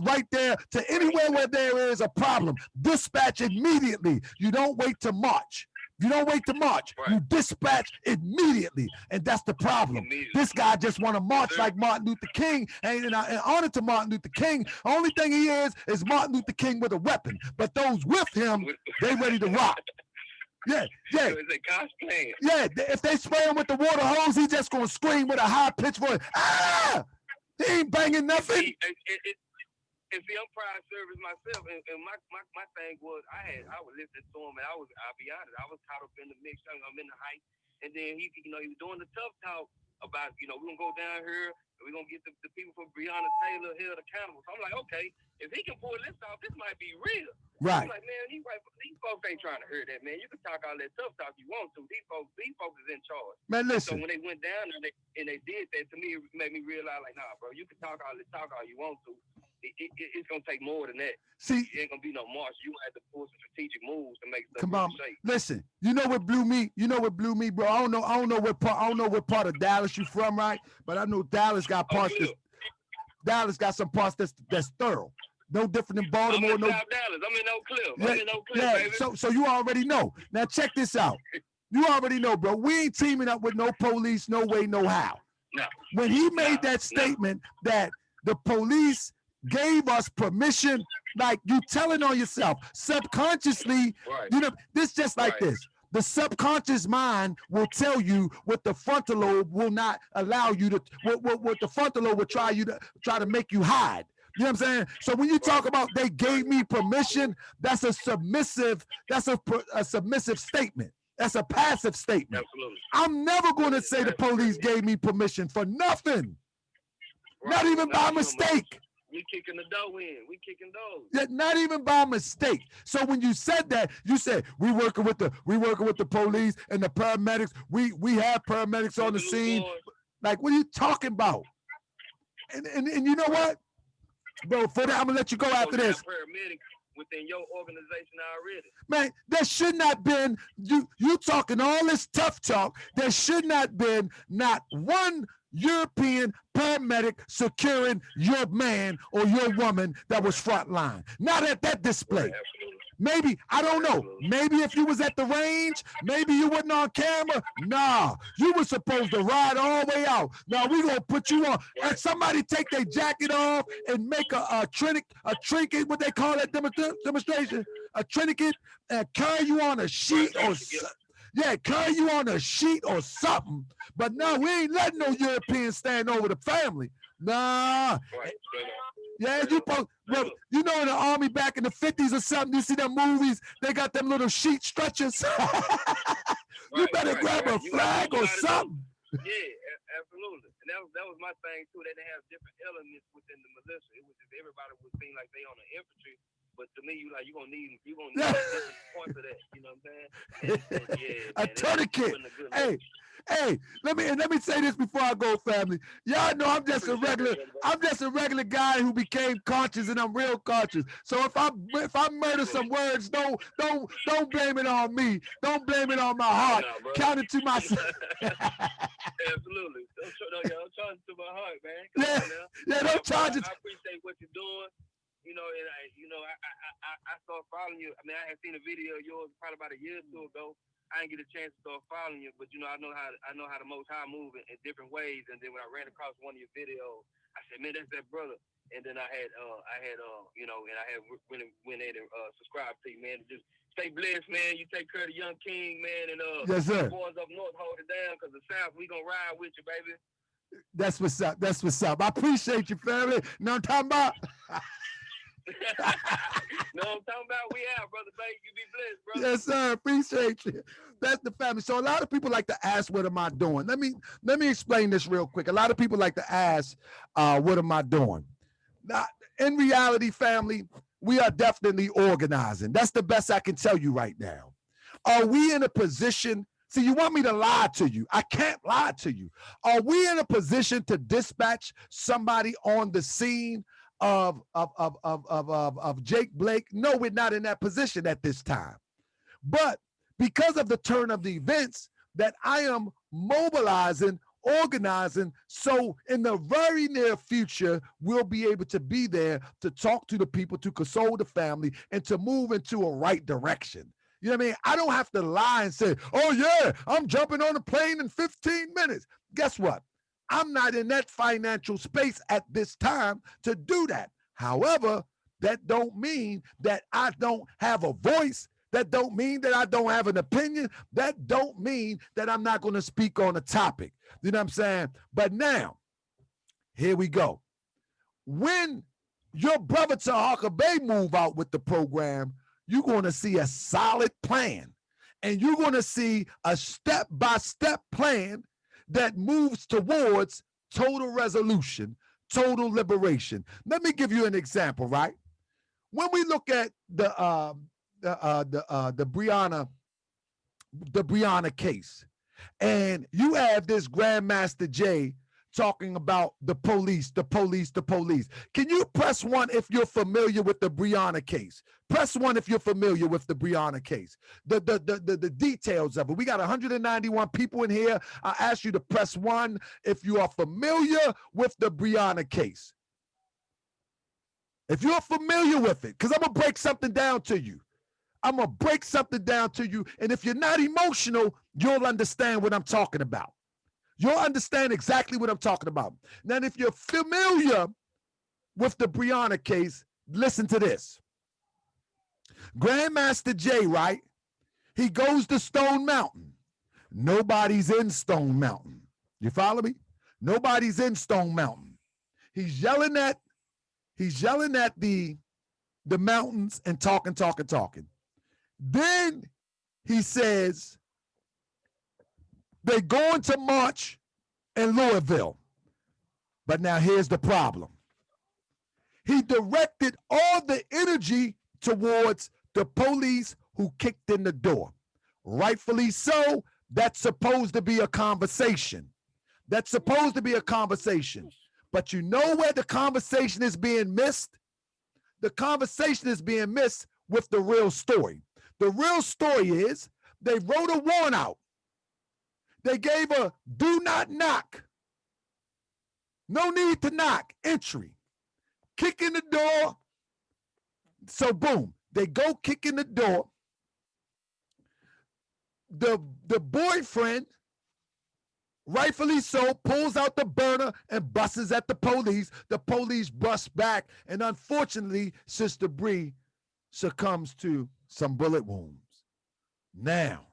right there to anywhere where there is a problem. Dispatch immediately. You don't wait to March. You don't wait to March. Right. You dispatch immediately, and that's the problem. This guy just want to march like Martin Luther King, and in honor to Martin Luther King, only thing he is Martin Luther King with a weapon. But those with him, they ready to rock. Yeah. So it's a cosplaying. Yeah, if they spray him with the water hose, he just gonna scream with a high pitched voice. Ah! He ain't banging nothing. And see, I'm prior service myself, and my thing was I was listening to him, and I'll be honest, I was caught up in the mix. I'm in the hype, and then he was doing the tough talk about we're gonna go down here, and we're gonna get the people from Breonna Taylor held accountable. So I'm like, okay, if he can pull this off, this might be real. Right. I'm like, man, these folks ain't trying to hear that, man. You can talk all that tough talk you want to. These folks is in charge. Man, listen. So when they went down and they did that, to me, it made me realize, like, nah, bro, you can talk all you want to. It's gonna take more than that. See, it ain't gonna be no march. You have to pull some strategic moves to make stuff come on. safe. Listen, you know what blew me? Bro? I don't know what part of Dallas you from, right? But I know Dallas got parts. Dallas got some parts that's thorough. No different than Baltimore. I'm in South Dallas. I'm in Oak Cliff. Yeah, I'm in Oak Cliff, baby. So you already know. Now check this out. You already know, bro. We ain't teaming up with no police, no way, no how. No. When he made that statement that the police gave us permission, like you telling on yourself subconsciously, right. This just like this. The subconscious mind will tell you what the frontal lobe will not allow you to, what the frontal lobe will try to make you hide. You know what I'm saying? So when you talk about they gave me permission, that's a submissive statement. That's a passive statement. Absolutely. I'm never going to say the police gave me permission for nothing. Not even by mistake. We kicking the door in. We kicking doors. Yeah, not even by mistake. So when you said that, you said we working with the police and the paramedics. We have paramedics on the scene. Like, what are you talking about? And you know what, bro? For that, I'm gonna let you go after this. Paramedics within your organization already. Man, there should not been you talking all this tough talk. There should not been not one European paramedic securing your man or your woman that was frontline. Not at that display. Maybe, I don't know. Maybe if you was at the range, maybe you wasn't on camera. Nah, you were supposed to ride all the way out. Now we gonna put you on. And somebody take their jacket off and make a trinket, what they call that demonstration, a trinket, and carry you on a sheet or carry you on a sheet or something. But no, we ain't letting no Europeans stand over the family. Nah. Yeah, well, you know, in the army back in the 50s or something, you see them movies, they got them little sheet stretchers. You better grab a flag or something. Yeah, absolutely. And that was my thing too. They have different elements within the militia. It was just everybody would seem like they on the infantry. But to me, you're gonna need points of that. You know what I'm saying? A tourniquet. Hey, let me say this before I go, family. Y'all know I'm just a regular guy who became conscious, and I'm real conscious. So if I murder some words, don't blame it on me. Don't blame it on my heart. Count it to myself. Absolutely. Don't charge it to my heart, man. Don't charge it. I appreciate what you're doing. You know, and I started following you. I mean, I had seen a video of yours probably about a year or two ago. I didn't get a chance to start following you, but you know, I know how the Most High move in different ways. And then when I ran across one of your videos, I said, man, that's that brother. And then I had you know, and I had went in and subscribed to you, man. Just stay blessed, man. You take care of the young king, man, and yes, sir. The boys up north hold it down, because the South, we gonna ride with you, baby. That's what's up. That's what's up. I appreciate you, family. Know what I'm talking about? No, I'm talking about we out, brother. Baby, you be blessed, brother. Yes, sir. Appreciate you. That's the family. So a lot of people like to ask, what am I doing? Let me explain this real quick. A lot of people like to ask, what am I doing? Now, in reality, family, we are definitely organizing. That's the best I can tell you right now. Are we in a position? See, you want me to lie to you. I can't lie to you. Are we in a position to dispatch somebody on the scene of Jake Blake? No, we're not in that position at this time. But because of the turn of the events, that I am mobilizing, organizing, so in the very near future, we'll be able to be there to talk to the people, to console the family, and to move into a right direction. You know what I mean? I don't have to lie and say, oh yeah, I'm jumping on a plane in 15 minutes. Guess what? I'm not in that financial space at this time to do that. However, that don't mean that I don't have a voice. That don't mean that I don't have an opinion. That don't mean that I'm not going to speak on a topic. You know what I'm saying? But now, here we go. When your brother Taharkabey move out with the program, you're going to see a solid plan. And you're going to see a step-by-step plan that moves towards total resolution, total liberation. Let me give you an example, right? When we look at the Breonna case, and you have this Grandmaster Jay talking about the police. Can you press 1 if you're familiar with the Breonna case? Press 1 if you're familiar with the Breonna case. The details of it. We got 191 people in here. I ask you to press 1 if you are familiar with the Breonna case. If you're familiar with it, because I'm going to break something down to you. And if you're not emotional, you'll understand what I'm talking about. You'll understand exactly what I'm talking about. Now, if you're familiar with the Breonna case, listen to this. Grandmaster Jay, right? He goes to Stone Mountain. Nobody's in Stone Mountain. You follow me? Nobody's in Stone Mountain. He's yelling at He's yelling at the mountains and talking. Then he says they're going to march in Louisville. But now here's the problem. He directed all the energy towards the police who kicked in the door. Rightfully so, that's supposed to be a conversation. That's supposed to be a conversation. But you know where the conversation is being missed? The conversation is being missed with the real story. The real story is they wrote a warrant out. They gave a do not knock. No need to knock entry. Kick in the door. So boom, they go kick in the door. The boyfriend, rightfully so, pulls out the burner and busts at the police. The police bust back, and unfortunately, Sister Bree succumbs to some bullet wounds. Now,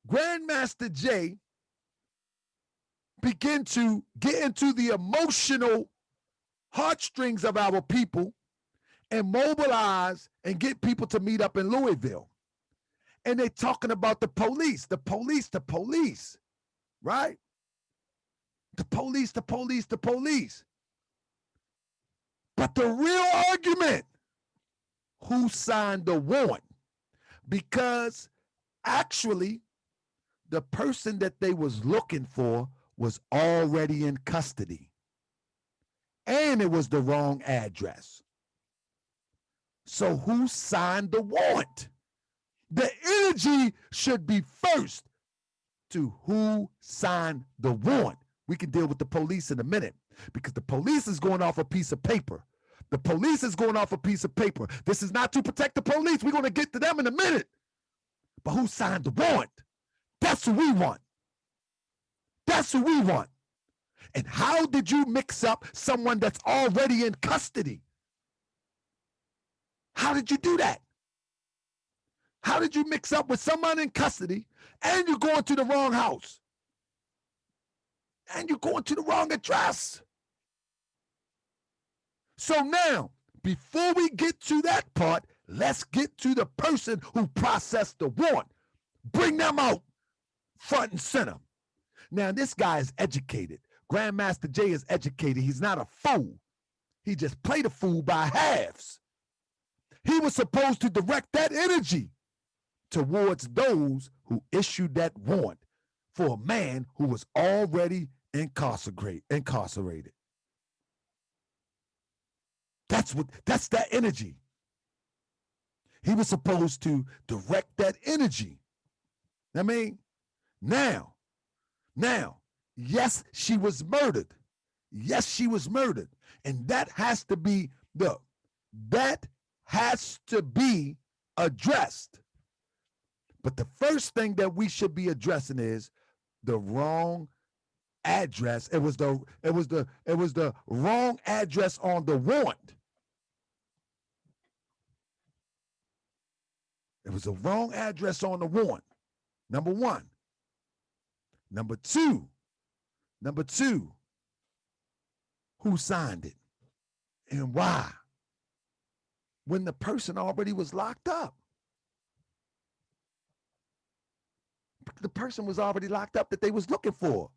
Grandmaster Jay begin to get into the emotional heartstrings of our people and mobilize and get people to meet up in Louisville. And they're talking about the police, right? The police. But the real argument, who signed the warrant? Because actually, the person that they was looking for was already in custody. And it was the wrong address. So who signed the warrant? The energy should be first to who signed the warrant. We can deal with the police in a minute because the police is going off a piece of paper. This is not to protect the police. We're going to get to them in a minute. But who signed the warrant? That's who we want. And how did you mix up someone that's already in custody? How did you do that? How did you mix up with someone in custody and you're going to the wrong house? And you're going to the wrong address? So now, before we get to that part, let's get to the person who processed the warrant. Bring them out front and center. Now, this guy is educated. Grandmaster Jay is educated. He's not a fool. He just played a fool by halves. He was supposed to direct that energy towards those who issued that warrant for a man who was already incarcerated. That's that energy. He was supposed to direct that energy. I mean, now, yes, she was murdered. And that has to be addressed. But the first thing that we should be addressing is the wrong address. It was the wrong address on the warrant. It was the wrong address on the warrant. Number one. Number two, who signed it and why? When the person already was locked up. The person was already locked up that they was looking for.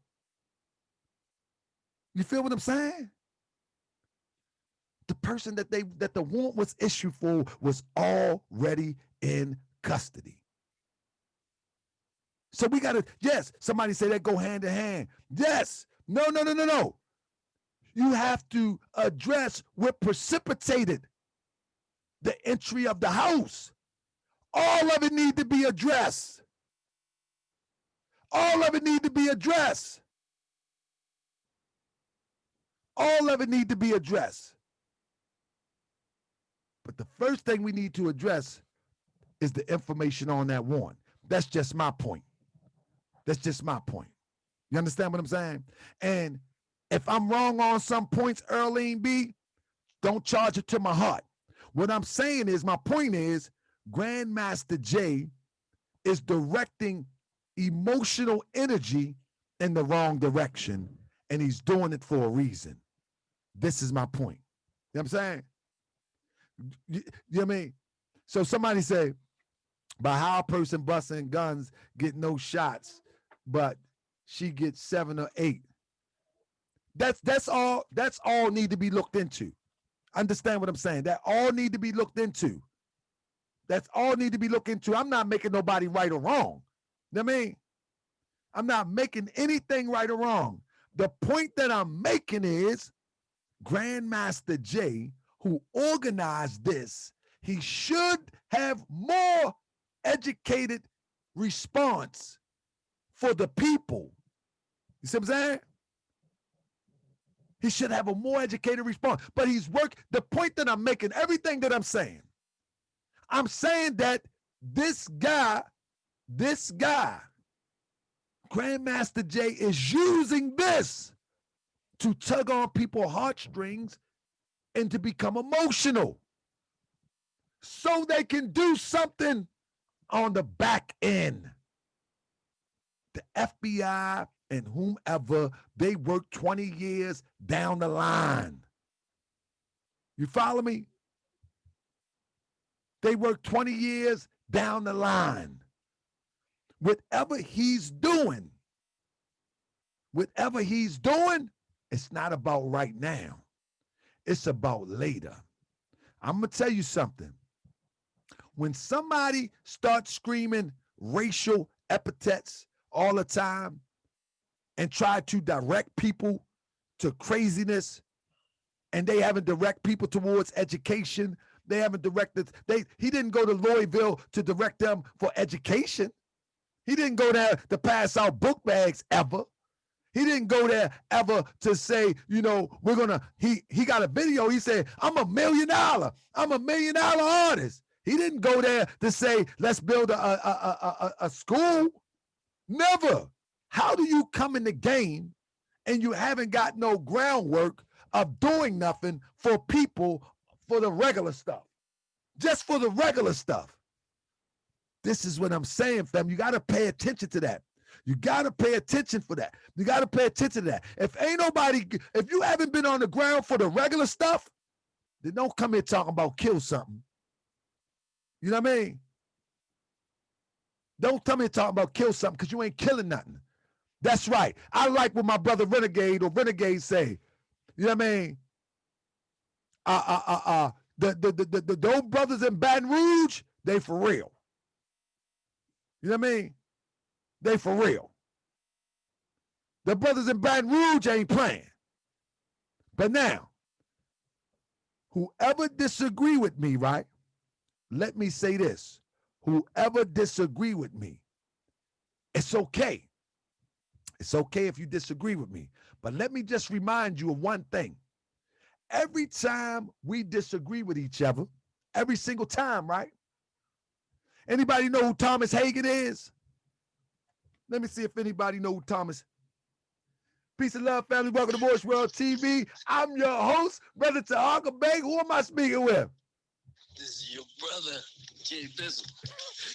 You feel what I'm saying? The person that the warrant was issued for was already in custody. So we gotta, yes, somebody say that go hand in hand. Yes, no. You have to address what precipitated the entry of the house. All of it need to be addressed. All of it need to be addressed. But the first thing we need to address is the information on that warrant. That's just my point. You understand what I'm saying? And if I'm wrong on some points, Earlene B., don't charge it to my heart. What I'm saying is, my point is, Grandmaster Jay is directing emotional energy in the wrong direction, and he's doing it for a reason. This is my point. You know what I'm saying? You know what I mean? So somebody say, by how a person busting guns get no shots, but she gets 7 or 8. That's all need to be looked into. Understand what I'm saying? That all need to be looked into. That's all need to be looked into. I'm not making nobody right or wrong. You know what I mean? I'm not making anything right or wrong. The point that I'm making is Grandmaster Jay, who organized this, he should have more educated response for the people. You see what I'm saying? He should have a more educated response. But he's worked. The point that I'm making, everything that I'm saying that this guy, Grandmaster Jay, is using this to tug on people's heartstrings and to become emotional so they can do something on the back end. The FBI and whomever, they work 20 years down the line. You follow me? They work 20 years down the line. Whatever he's doing, it's not about right now. It's about later. I'm going to tell you something. When somebody starts screaming racial epithets all the time and try to direct people to craziness, and they haven't direct people towards education, they haven't directed, he didn't go to Louisville to direct them for education. He didn't go there to pass out book bags ever. He didn't go there ever to say, he got a video. He said, I'm $1 million. I'm $1 million artist. He didn't go there to say, let's build a school. Never. How do you come in the game and you haven't got no groundwork of doing nothing for people for the regular stuff? Just for the regular stuff. This is what I'm saying, fam. You got to pay attention to that. You got to pay attention for that. You got to pay attention to that. If you haven't been on the ground for the regular stuff, then don't come here talking about kill something. You know what I mean? Don't come here talking about kill something because you ain't killing nothing. That's right. I like what my brother Renegade say. You know what I mean? Those brothers in Baton Rouge, they for real. You know what I mean? They for real. The brothers in Baton Rouge ain't playing. But now, whoever disagree with me, right? Let me say this. Whoever disagree with me, it's okay. It's okay if you disagree with me. But let me just remind you of one thing. Every time we disagree with each other, every single time, right? Anybody know who Thomas Hagen is? Let me see if anybody know who Thomas. Peace and love, family. Welcome to Moorish World TV. I'm your host, Brother Taharkabey. Who am I speaking with? This is your brother, Jay Bizzle.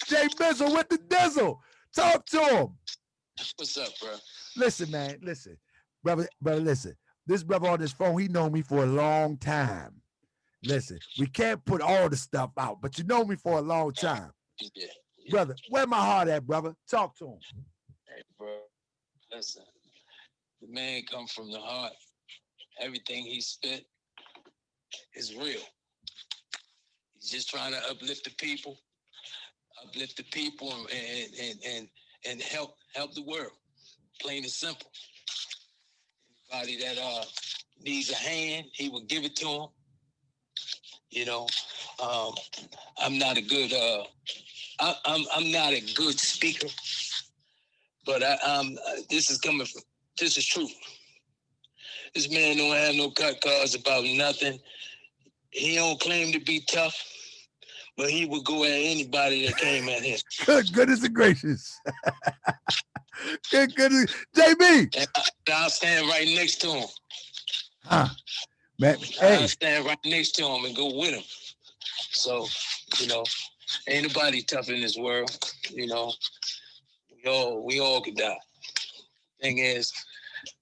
Jay Bizzle with the Dizzle. Talk to him. What's up, bro? Listen, man. Listen. Brother, listen. This brother on this phone, he known me for a long time. Listen, we can't put all the stuff out, but you know me for a long time. Yeah. Brother, where my heart at, brother? Talk to him. Hey, bro. Listen. The man come from the heart. Everything he spit is real. He's just trying to uplift the people and help the world. Plain and simple. Anybody that needs a hand, he will give it to him. You know, I'm not a good I'm not a good speaker, but this is true. This man don't have no cut cards about nothing. He don't claim to be tough, but he would go at anybody that came at him. Good goodness and gracious. Good goodness. JB. And I'll stand right next to him. Man, I'll stand right next to him and go with him. So, ain't nobody tough in this world. We all could die. Thing is,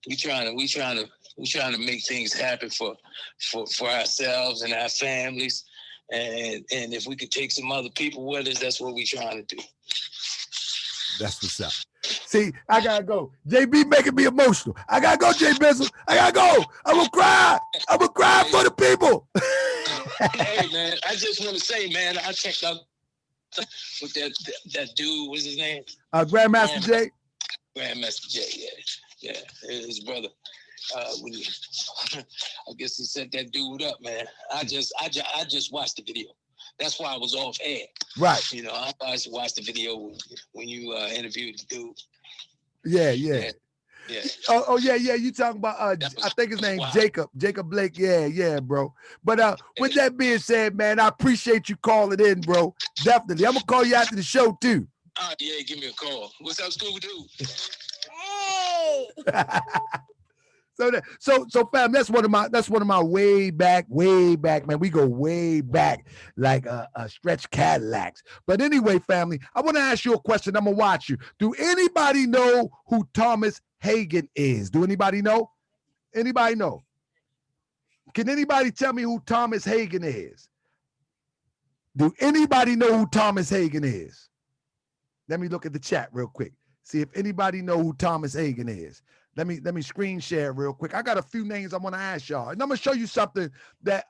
we trying to We're trying to make things happen for ourselves and our families. And if we could take some other people with us, that's what we're trying to do. That's what's up. See, I gotta go. JB making me emotional. I gotta go, J Bizzle. I gotta go. I'm gonna cry. I'm gonna cry for the people. Hey, man, I just want to say, man, I checked out with that dude. What's his name? Grandmaster J. Grandmaster J. Yeah, his brother. I guess he set that dude up, man. I just watched the video. That's why I was off air. Right. You know, I watched the video when you interviewed the dude. Yeah. Yeah. Oh, yeah. You talking about I think his name Jacob Blake. Yeah, bro. But with that being said, man, I appreciate you calling in, bro. Definitely. I'm gonna call you after the show too. Yeah, give me a call. What's up, Scooby-Doo? Hey. So fam, that's one of my way back, man. We go way back, like stretch Cadillacs. But anyway, family, I want to ask you a question. I'm gonna watch you. Do anybody know who Thomas Hagen is? Do anybody know? Anybody know? Can anybody tell me who Thomas Hagen is? Do anybody know who Thomas Hagen is? Let me look at the chat real quick. See if anybody know who Thomas Hagen is. Let me screen share real quick. I got a few names I want to ask y'all. And I'm gonna show you something that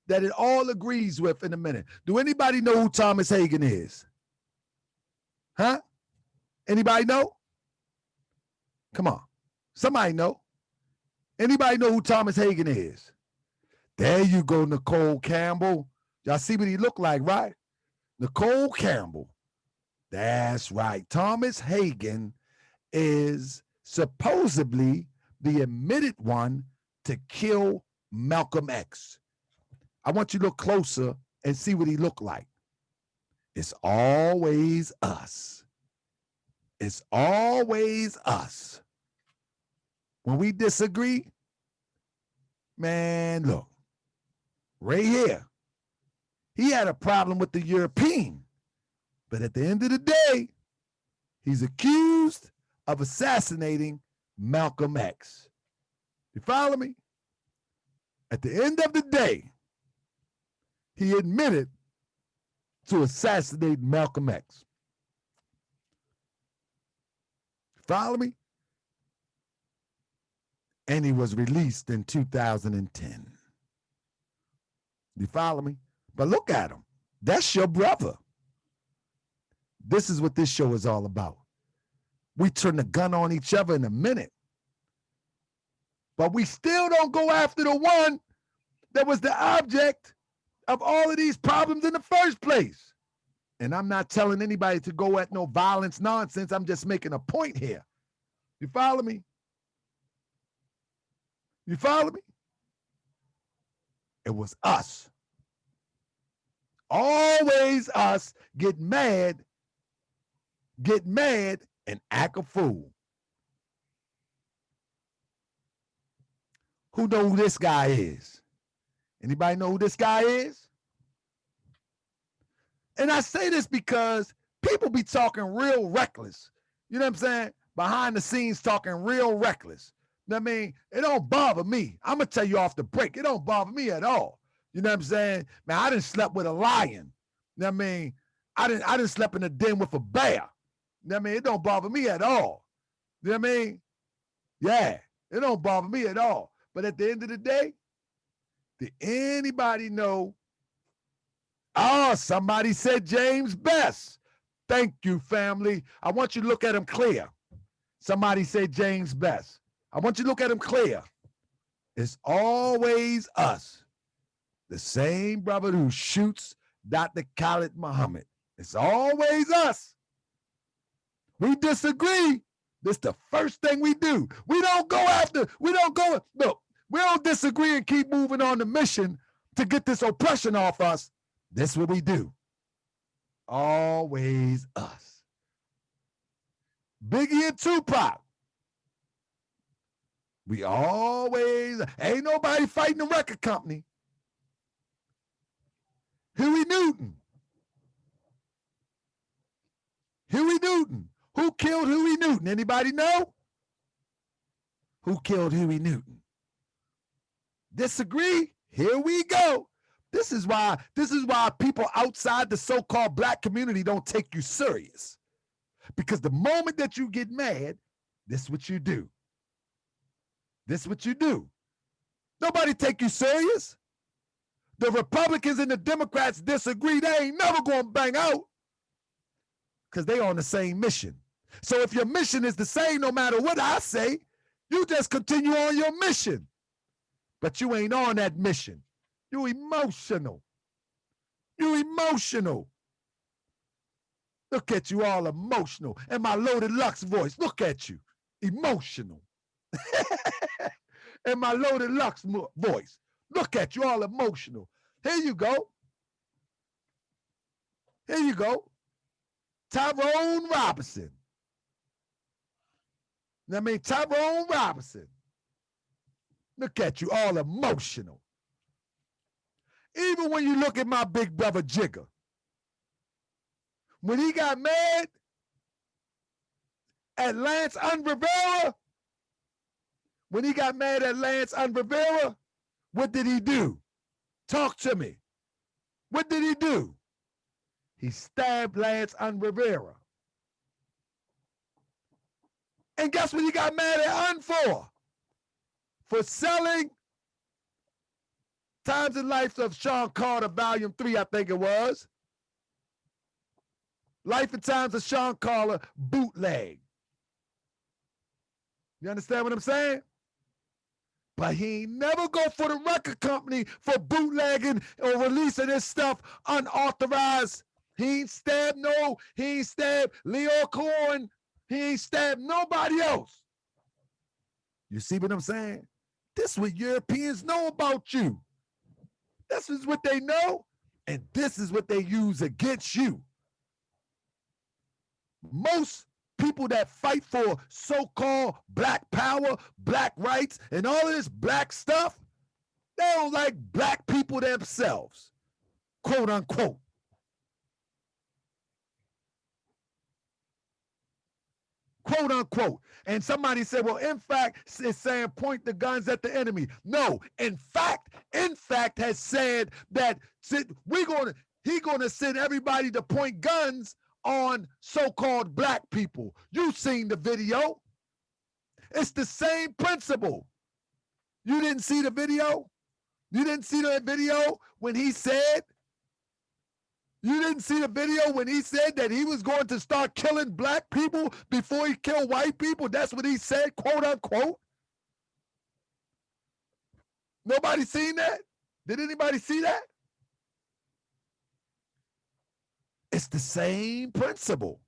it all agrees with in a minute. Do anybody know who Thomas Hagen is? Huh? Anybody know? Come on. Somebody know. Anybody know who Thomas Hagen is? There you go, Nicole Campbell. Y'all see what he looked like, right? Nicole Campbell. That's right. Thomas Hagen is supposedly the admitted one to kill Malcolm X. I want you to look closer and see what he looked like. It's always us. It's always us. When we disagree, man, look, right here, he had a problem with the European, but at the end of the day, he's accused of assassinating Malcolm X. You follow me? At the end of the day, he admitted to assassinate Malcolm X. Follow me? And he was released in 2010. You follow me? But look at him. That's your brother. This is what this show is all about. We turn the gun on each other in a minute. But we still don't go after the one that was the object of all of these problems in the first place. And I'm not telling anybody to go at no violence nonsense. I'm just making a point here. You follow me? You follow me? It was us. Always us get mad, and act a fool. Who know who this guy is? Anybody know who this guy is? And I say this because people be talking real reckless. You know what I'm saying? Behind the scenes talking real reckless. You know what I mean? It don't bother me. I'm going to tell you off the break. It don't bother me at all. You know what I'm saying? Man, I done slept with a lion. You know what I mean? I didn't slept in a den with a bear. You know what I mean? It don't bother me at all. You know what I mean? Yeah, it don't bother me at all. But at the end of the day, did anybody know? Oh, somebody said James Best. Thank you, family. I want you to look at him clear. Somebody said James Best. I want you to look at him clear. It's always us. The same brother who shoots Dr. Khalid Muhammad. It's always us. We disagree. This is the first thing we do. We don't disagree and keep moving on the mission to get this oppression off us. That's what we do. Always us. Biggie and Tupac. We always, ain't nobody fighting the record company. Huey Newton. Huey Newton. Who killed Huey Newton? Anybody know? who killed Huey Newton. Disagree? Here we go. This is why people outside the so-called black community don't take you serious. Because the moment that you get mad, this is what you do. This is what you do. Nobody take you serious. The Republicans and the Democrats disagree. They ain't never going to bang out because they on the same mission. So if your mission is the same, no matter what I say, you just continue on your mission. But you ain't on that mission. You emotional. You emotional. Look at you all emotional. And my Loaded Lux voice, look at you. Emotional. And my Loaded Lux voice, look at you all emotional. Here you go. Here you go. Tyrone Robinson. I mean, Tyrone Robinson. Look at you all emotional. Even when you look at my big brother Jigger, when he got mad at Lance Rivera, what did he do? Talk to me. What did he do? He stabbed Lance Rivera. And guess what he got mad at Un for? For selling Times and Life of Sean Carter, Volume 3, I think it was. Life and Times of Sean Carter, bootleg. You understand what I'm saying? But he ain't never go for the record company for bootlegging or releasing his stuff unauthorized. He ain't stabbed Leo Cohen. He ain't stabbed nobody else. You see what I'm saying? This is what Europeans know about you. This is what they know, and this is what they use against you. Most people that fight for so-called black power, black rights, and all of this black stuff, they don't like black people themselves, quote unquote. Quote unquote. And somebody said, well, in fact, it's saying point the guns at the enemy. No, in fact has said that he's gonna send everybody to point guns on so-called black people. You've seen the video. It's the same principle. You didn't see the video? You didn't see the video when he said that he was going to start killing black people before he killed white people? That's what he said, quote unquote. Nobody seen that? Did anybody see that? It's the same principle.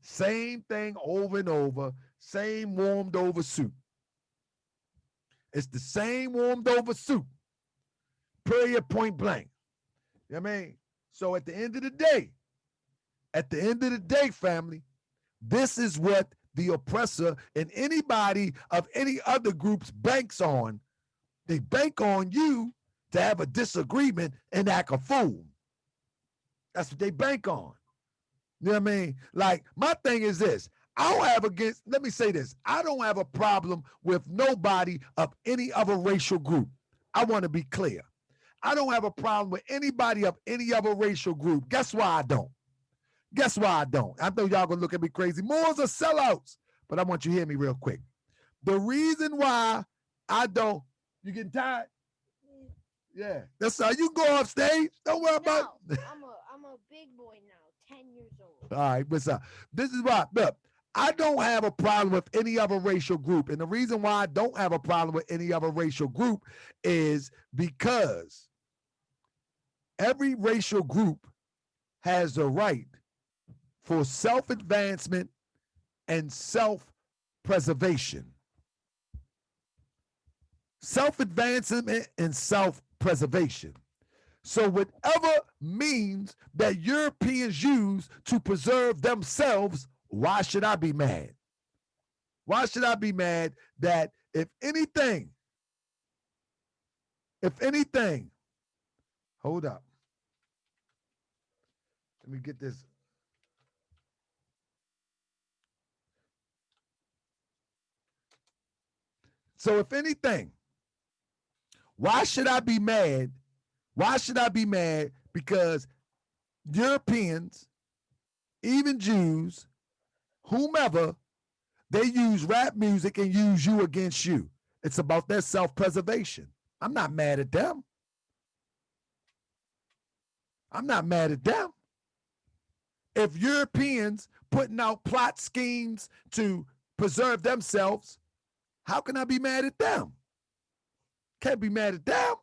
Same thing over and over, same warmed over soup. It's the same warmed over soup. Period, point blank. You know what I mean? So at the end of the day, family, this is what the oppressor and anybody of any other groups banks on. They bank on you to have a disagreement and act a fool. That's what they bank on. You know what I mean? Like, my thing is this. Let me say this. I don't have a problem with nobody of any other racial group. I want to be clear. I don't have a problem with anybody of any other racial group. Guess why I don't? I know y'all gonna look at me crazy. Moors are sellouts, but I want you to hear me real quick. The reason why I don't, you getting tired? Yeah, that's how you go off stage. Don't worry about it. I'm a big boy now, 10 years old. All right, what's up? This is why, look, I don't have a problem with any other racial group. And the reason why I don't have a problem with any other racial group is because every racial group has the right for self-advancement and self-preservation. Self-advancement and self-preservation. So whatever means that Europeans use to preserve themselves, why should I be mad? Why should I be mad that if anything, hold up. Let me get this. So if anything, why should I be mad? Why should I be mad? Because Europeans, even Jews, whomever, they use rap music and use you against you. It's about their self-preservation. I'm not mad at them. I'm not mad at them. If Europeans putting out plot schemes to preserve themselves, how can I be mad at them? Can't be mad at them.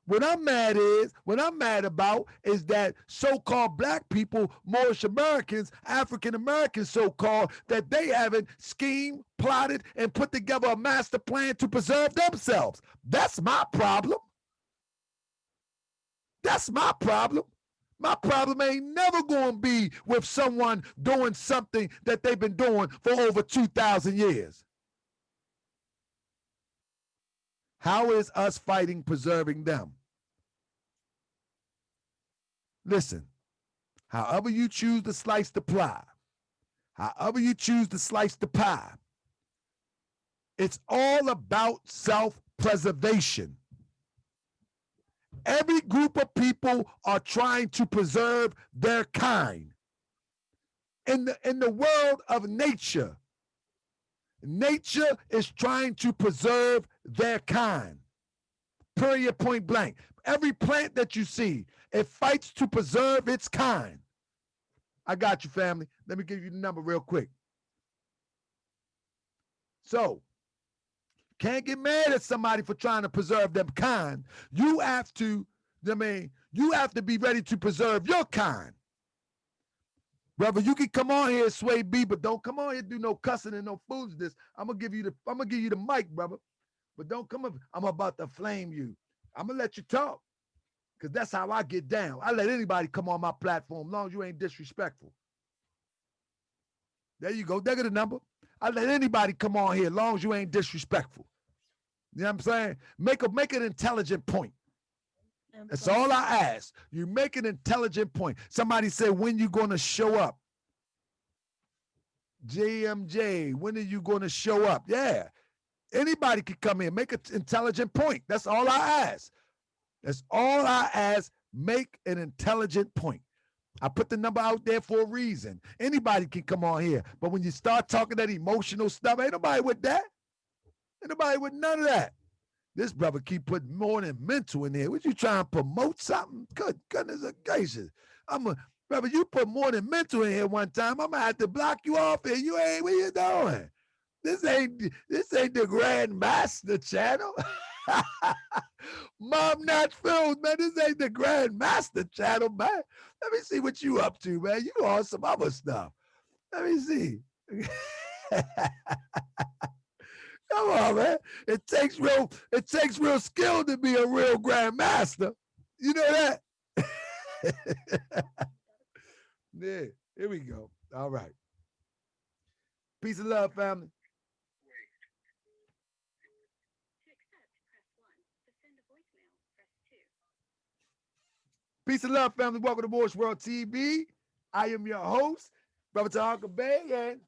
What I'm mad about is that so-called black people, Moorish Americans, African Americans so-called, that they haven't schemed, plotted, and put together a master plan to preserve themselves. That's my problem. That's my problem. My problem ain't never going to be with someone doing something that they've been doing for over 2,000 years. How is us fighting preserving them? Listen, however you choose to slice the pie, however you choose to slice the pie, it's all about self-preservation. Every group of people are trying to preserve their kind. In the world of nature, nature is trying to preserve their kind. Period, point blank. Every plant that you see, it fights to preserve its kind. I got you, family. Let me give you the number real quick. So, can't get mad at somebody for trying to preserve them kind. You have to, you have to be ready to preserve your kind. Brother, you can come on here, Sway B, but don't come on here and do no cussing and no foolishness. I'm gonna give you the mic, brother. But don't come up. I'm about to flame you. I'm gonna let you talk. Because that's how I get down. I let anybody come on my platform as long as you ain't disrespectful. There you go. There go the number. I let anybody come on here as long as you ain't disrespectful. You know what I'm saying? Make an intelligent point. That's all I ask. You make an intelligent point. Somebody said, when you going to show up? JMJ, when are you going to show up? Yeah. Anybody can come in. Make an intelligent point. That's all I ask. That's all I ask. Make an intelligent point. I put the number out there for a reason. Anybody can come on here. But when you start talking that emotional stuff, ain't nobody with that. Ain't nobody with none of that. This brother keep putting more than mental in there. What you trying to promote something? Good goodness gracious. Brother, you put more than mental in here one time. I'm gonna have to block you off here. You ain't what you doing. This ain't the Grand Master channel. Mom not filled, man. This ain't the Grand Master channel, man. Let me see what you up to, man. You on some other stuff. Let me see. Come on, man. It takes real skill to be a real Grand Master. You know that? Yeah, here we go. All right. Peace and love, family. Peace and love, family. Welcome to Moorish World TV. I am your host, Brother Taharkabey, and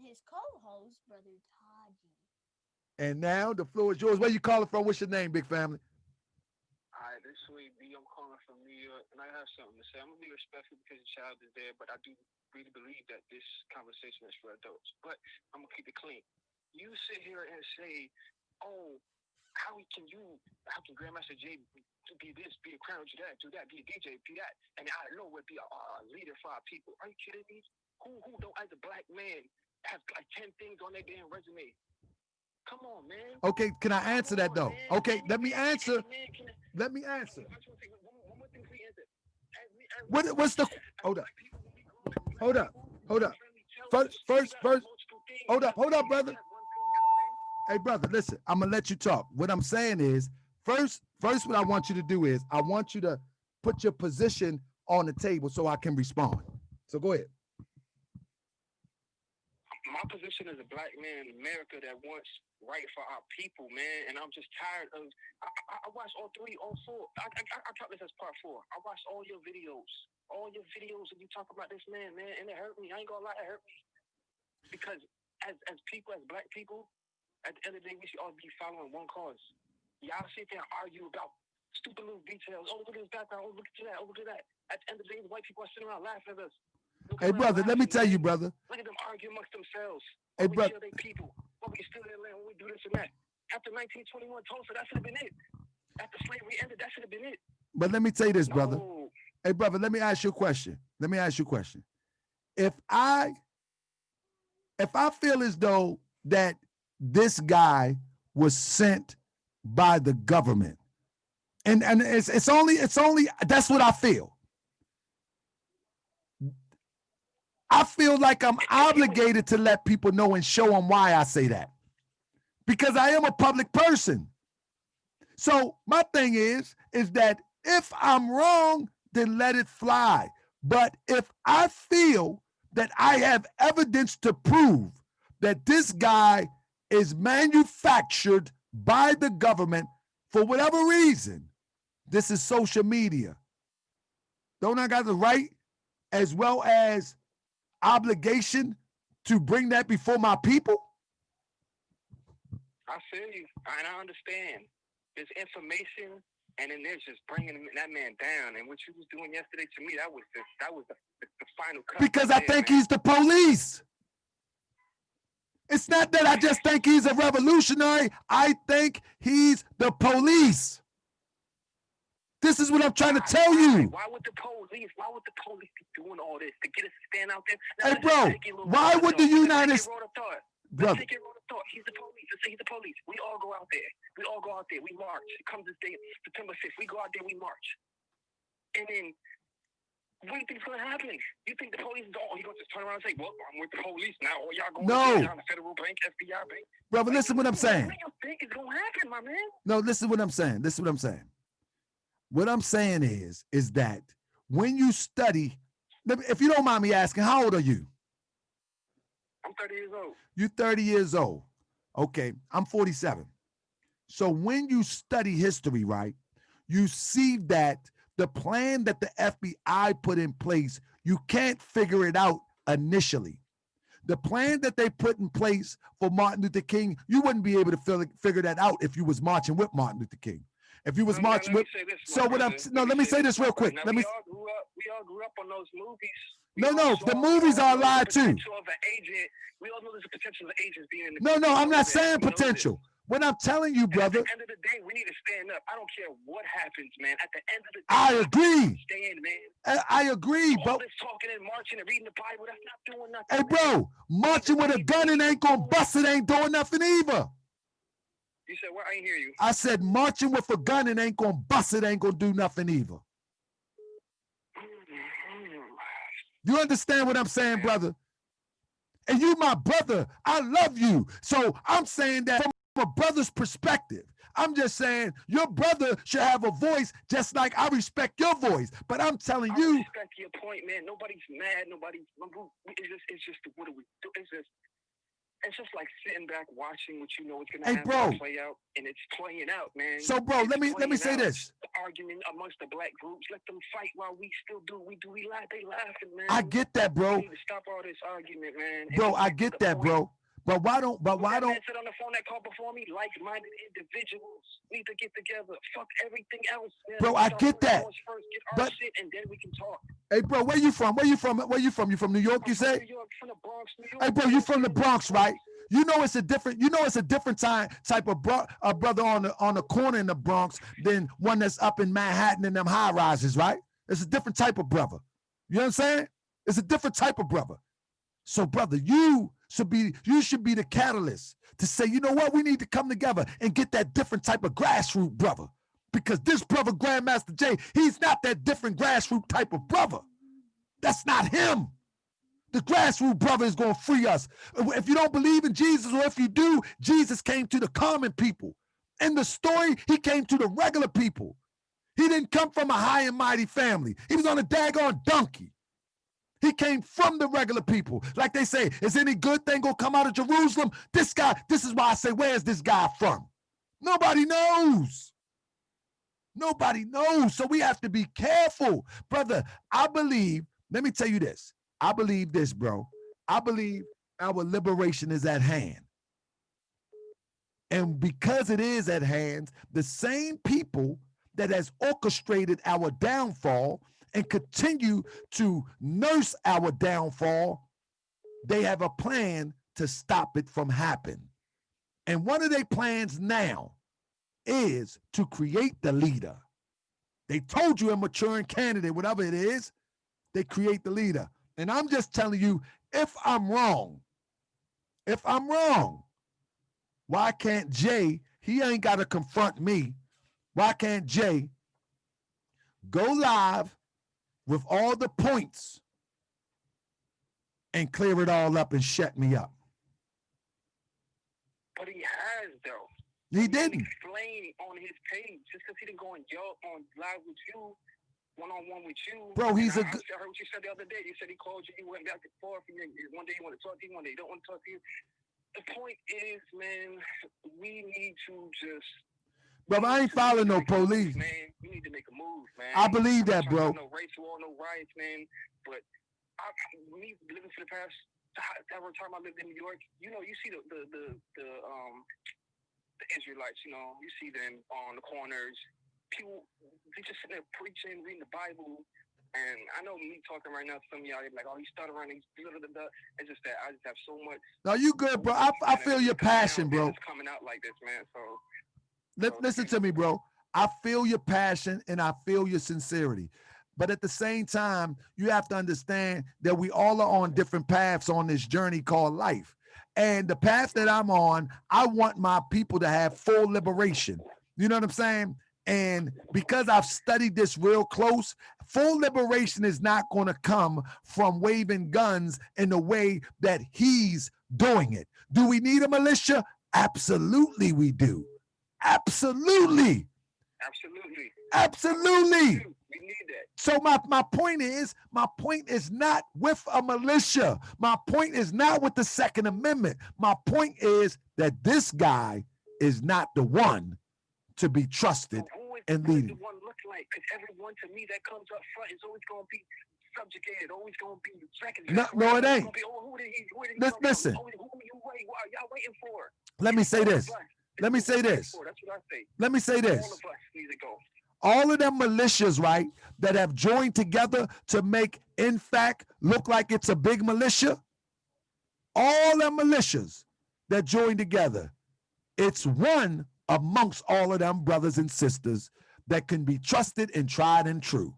his co-host, Brother Taji. And now the floor is yours. Where you calling from? What's your name, big family? Hi, this is Sweet B. I'm calling from New York, and I have something to say. I'm gonna be respectful because the child is there, but I do really believe that this conversation is for adults. But I'm gonna keep it clean. You sit here and say, "Oh, how can Grandmaster Jay be this, be a crown, do that, be a DJ, be that, and out of nowhere be a leader for our people?" Are you kidding me? Who don't, as a black man, have like 10 things on their damn resume? Come on, man. Okay, can I answer that though? Man. Okay, let me answer. Let me answer. One more thing, please answer. What's the? Hold up. Hold up. First. Hold up, brother. Hey, brother, listen. I'm gonna let you talk. What I'm saying is, first, what I want you to do is, I want you to put your position on the table so I can respond. So go ahead. My position as a black man in America that wants right for our people, man, and I'm just tired of. I watched all 3, all 4. I thought this as part 4. I watched all your videos, and you talk about this man, and it hurt me. I ain't gonna lie, it hurt me because as people, as black people, At the end of the day, we should all be following one cause. Y'all sit there and argue about stupid little details. Oh, look at his background. Oh, look at that. Oh, look at that. At the end of the day, the white people are sitting around laughing at us. Hey, brother, let me tell you, brother. Look at them argue amongst themselves. Hey, we brother. kill their people. When we steal their land. When we do this and that. After 1921 Tulsa, that should have been it. After slavery ended, that should have been it. But let me tell you this, brother. No. Hey, brother, let me ask you a question. If I feel as though that this guy was sent by the government, and it's only that's what I feel. I feel like I'm obligated to let people know and show them why I say that, because I am a public person. So my thing is that if I'm wrong, then let it fly. But if I feel that I have evidence to prove that this guy is manufactured by the government for whatever reason, this is social media. Don't I got the right as well as obligation to bring that before my people? I feel you, and I understand. There's information, and then there's just bringing that man down. And what you was doing yesterday, to me, that was the final cut. Because I think he's the police. It's not that I just think he's a revolutionary. I think he's the police. This is what I'm trying to tell you. Why would the police be doing all this to get us to stand out there? Hey, bro, why would the United States? Brother. He's the police. Let's say he's the police. We all go out there. We march. It comes this day, September 5th. We go out there, we march. And then, what do you think's going to happen? You think the police don't, he going to just turn around and say, well, I'm with the police now. Or y'all going down the federal bank, FBI bank? Brother, listen what I'm saying. What do you think is going to happen, my man? No, listen what I'm saying. What I'm saying is that when you study, if you don't mind me asking, how old are you? I'm 30 years old. You're 30 years old. Okay, I'm 47. So when you study history, right, you see that the plan that the FBI put in place, you can't figure it out initially. The plan that they put in place for Martin Luther King, you wouldn't be able to figure that out if you was marching with Martin Luther King. If you was marching with, so what I'm, no, let me say this real quick. We all grew up on those movies. No, the movies are a lie too. We all know there's a potential of agents being in the No, I'm not saying potential. What I'm telling you, brother. At the end of the day, we need to stand up. I don't care what happens, man. At the end of the day, I agree. Stand, man. I agree, all but this talking and marching and reading the Bible, that's not doing nothing. Hey, bro, marching with a gun and ain't gonna bust it ain't doing nothing either. You said what? I ain't hear you. I said marching with a gun and ain't gonna bust it ain't gonna do nothing either. You understand what I'm saying, brother? And you my brother, I love you. So I'm saying that from a brother's perspective, I'm just saying your brother should have a voice just like I respect your voice. But I'm telling you. I respect your point, man. Nobody's mad. It's just what do we do? It's just like sitting back watching what you know is going to happen, play out, and it's playing out, man. So, bro, let me say this. The argument amongst the black groups, let them fight while we still do. We laugh, they laughing, man. I get that, bro. We need to stop all this argument, man. Bro, I get that, bro. But why don't? Man sit on the phone that called before me, like-minded individuals need to get together. Fuck everything else, man. Bro, I get that. First, get our shit, and then we can talk. Hey, bro, where you from? You from New York? You say? New York, from the Bronx, New York. Hey, bro, you from the Bronx, right? You know it's a different type of brother on the corner in the Bronx than one that's up in Manhattan in them high rises, right? It's a different type of brother. You know what I'm saying? It's a different type of brother. So, brother, you should be the catalyst to say, you know what, we need to come together and get that different type of grassroots brother. Because this brother, Grandmaster Jay, he's not that different grassroots type of brother. That's not him. The grassroots brother is going to free us. If you don't believe in Jesus, or if you do, Jesus came to the common people. In the story, he came to the regular people. He didn't come from a high and mighty family. He was on a daggone donkey. He came from the regular people. Like they say, is any good thing going to come out of Jerusalem? This is why I say, where's this guy from? Nobody knows. Nobody knows. So we have to be careful. Brother, I believe, let me tell you this. I believe this, bro. I believe our liberation is at hand. And because it is at hand, the same people that has orchestrated our downfall and continue to nurse our downfall, they have a plan to stop it from happening. And one of their plans now is to create the leader. They told you a maturing candidate, whatever it is, they create the leader. And I'm just telling you, if I'm wrong, why can't Jay, he ain't got to confront me. Why can't Jay go live with all the points and clear it all up and shut me up? But he has, though. He didn't. Explain on his page just because he didn't go on live with you, one-on-one with you. Bro, he's I heard what you said the other day. You said he called you, you went back and forth, and one day you want to talk to you, one day you don't want to talk to you. The point is, man, we need to just... Bro, I ain't following no police. Man, we need to make a move, man. I believe that, bro. No race war, no riots, man. But me living for the past... Every time I lived in New York, you know, you see the Israelites, you know, you see them on the corners. People, they just sitting there preaching, reading the Bible. And I know me talking right now, some of y'all like, oh, he's stuttering, he's blah, blah, blah. It's just that I just have so much. No, you good, bro. I feel your passion, bro. It's coming out like this, man. So listen to me, bro. I feel your passion and I feel your sincerity. But at the same time, you have to understand that we all are on different paths on this journey called life. And the path that I'm on, I want my people to have full liberation. You know what I'm saying? And because I've studied this real close, full liberation is not going to come from waving guns in the way that he's doing it. Do we need a militia? Absolutely we do. Absolutely. Absolutely. We need that. So my point is not with a militia. My point is not with the Second Amendment. My point is that this guy is not the one to be trusted and leading. Who is the one look like? Because everyone to me that comes up front is always going to be subjugated, always going to be second. No, it ain't. Listen. Who y'all waiting for? Let me say this. That's what I say. Let me say this. All of us need to go. All of them militias, right, that have joined together to make INFAC look like it's a big militia, all them militias that join together, it's one amongst all of them brothers and sisters that can be trusted and tried and true.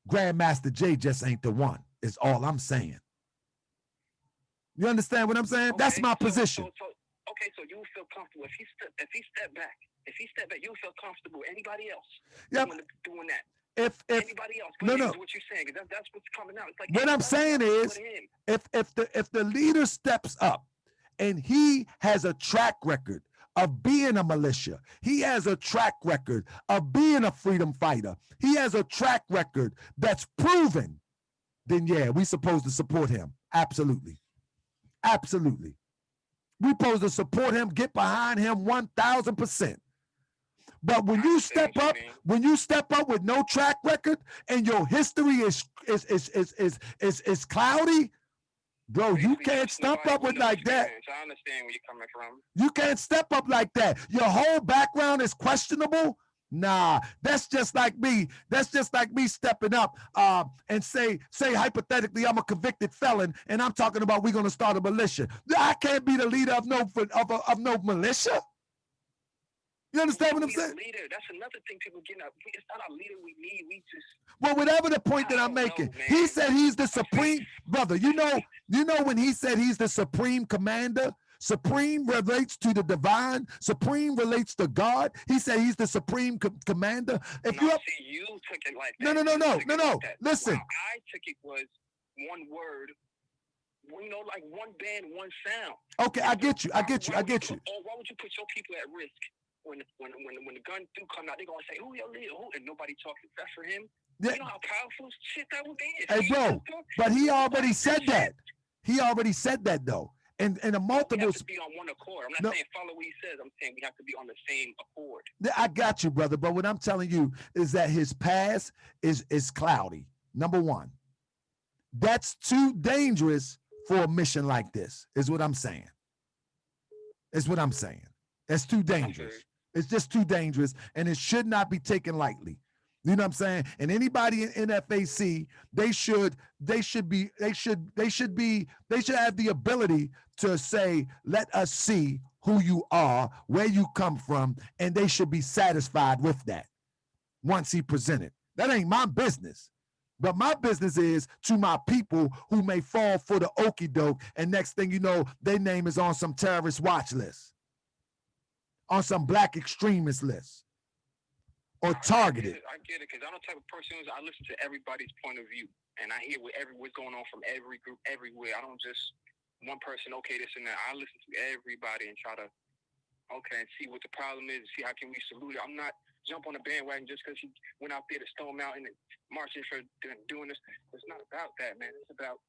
Grandmaster Jay just ain't the one, is all I'm saying. You understand what I'm saying? Okay, that's my position. So you feel comfortable if he step back, you feel comfortable. Anybody else doing that? If anybody else, no, what you're saying, that's what's coming out. It's like what I'm saying is, if the leader steps up and he has a track record of being a militia, he has a track record of being a freedom fighter, he has a track record that's proven, then yeah, we supposed to support him. Absolutely. We supposed to support him, get behind him 1,000%. But when you step up, with no track record and your history is cloudy, bro, you can't step up with like that. I understand where you're coming from. You can't step up like that. Your whole background is questionable. Nah, that's just like me. That's just like me stepping up and say hypothetically I'm a convicted felon and I'm talking about we're gonna start a militia. I can't be the leader of no militia. You understand what I'm saying? Leader. That's another thing people get up. It's not a leader we need. We just whatever the point that I'm making. He said he's the supreme brother. You know when he said he's the supreme commander. Supreme relates to the divine. Supreme relates to God. He said he's the supreme commander. You took it like that. No. Listen. Wow, I took it was one word. Like one band, one sound. Okay, I get you. Or why would you put your people at risk when the guns do come out? They're gonna say, "Who your leader?" And nobody talks except for him. Yeah. You know how powerful shit that would be. Hey, bro, but he already said that. He already said that though. And a multiple. We have to be on one accord. I'm not saying follow what he says. I'm saying we have to be on the same accord. I got you, brother. But what I'm telling you is that his past is cloudy. Number one, that's too dangerous for a mission like this. Is what I'm saying. That's too dangerous. It's just too dangerous, and it should not be taken lightly. You know what I'm saying? And anybody in NFAC, they should have the ability to say, let us see who you are, where you come from, and they should be satisfied with that once he presented. That ain't my business. But my business is to my people who may fall for the okie doke, and next thing you know, their name is on some terrorist watch list, on some black extremist list, or targeted. I get it, because I'm the type of person who's, I listen to everybody's point of view, and I hear what's going on from every group, everywhere. I don't just one person, okay, this and that. I listen to everybody and try to, see what the problem is, see how can we salute it. I'm not jump on the bandwagon just because he went out there to Stone Mountain and marching for doing this. It's not about that, man. It's about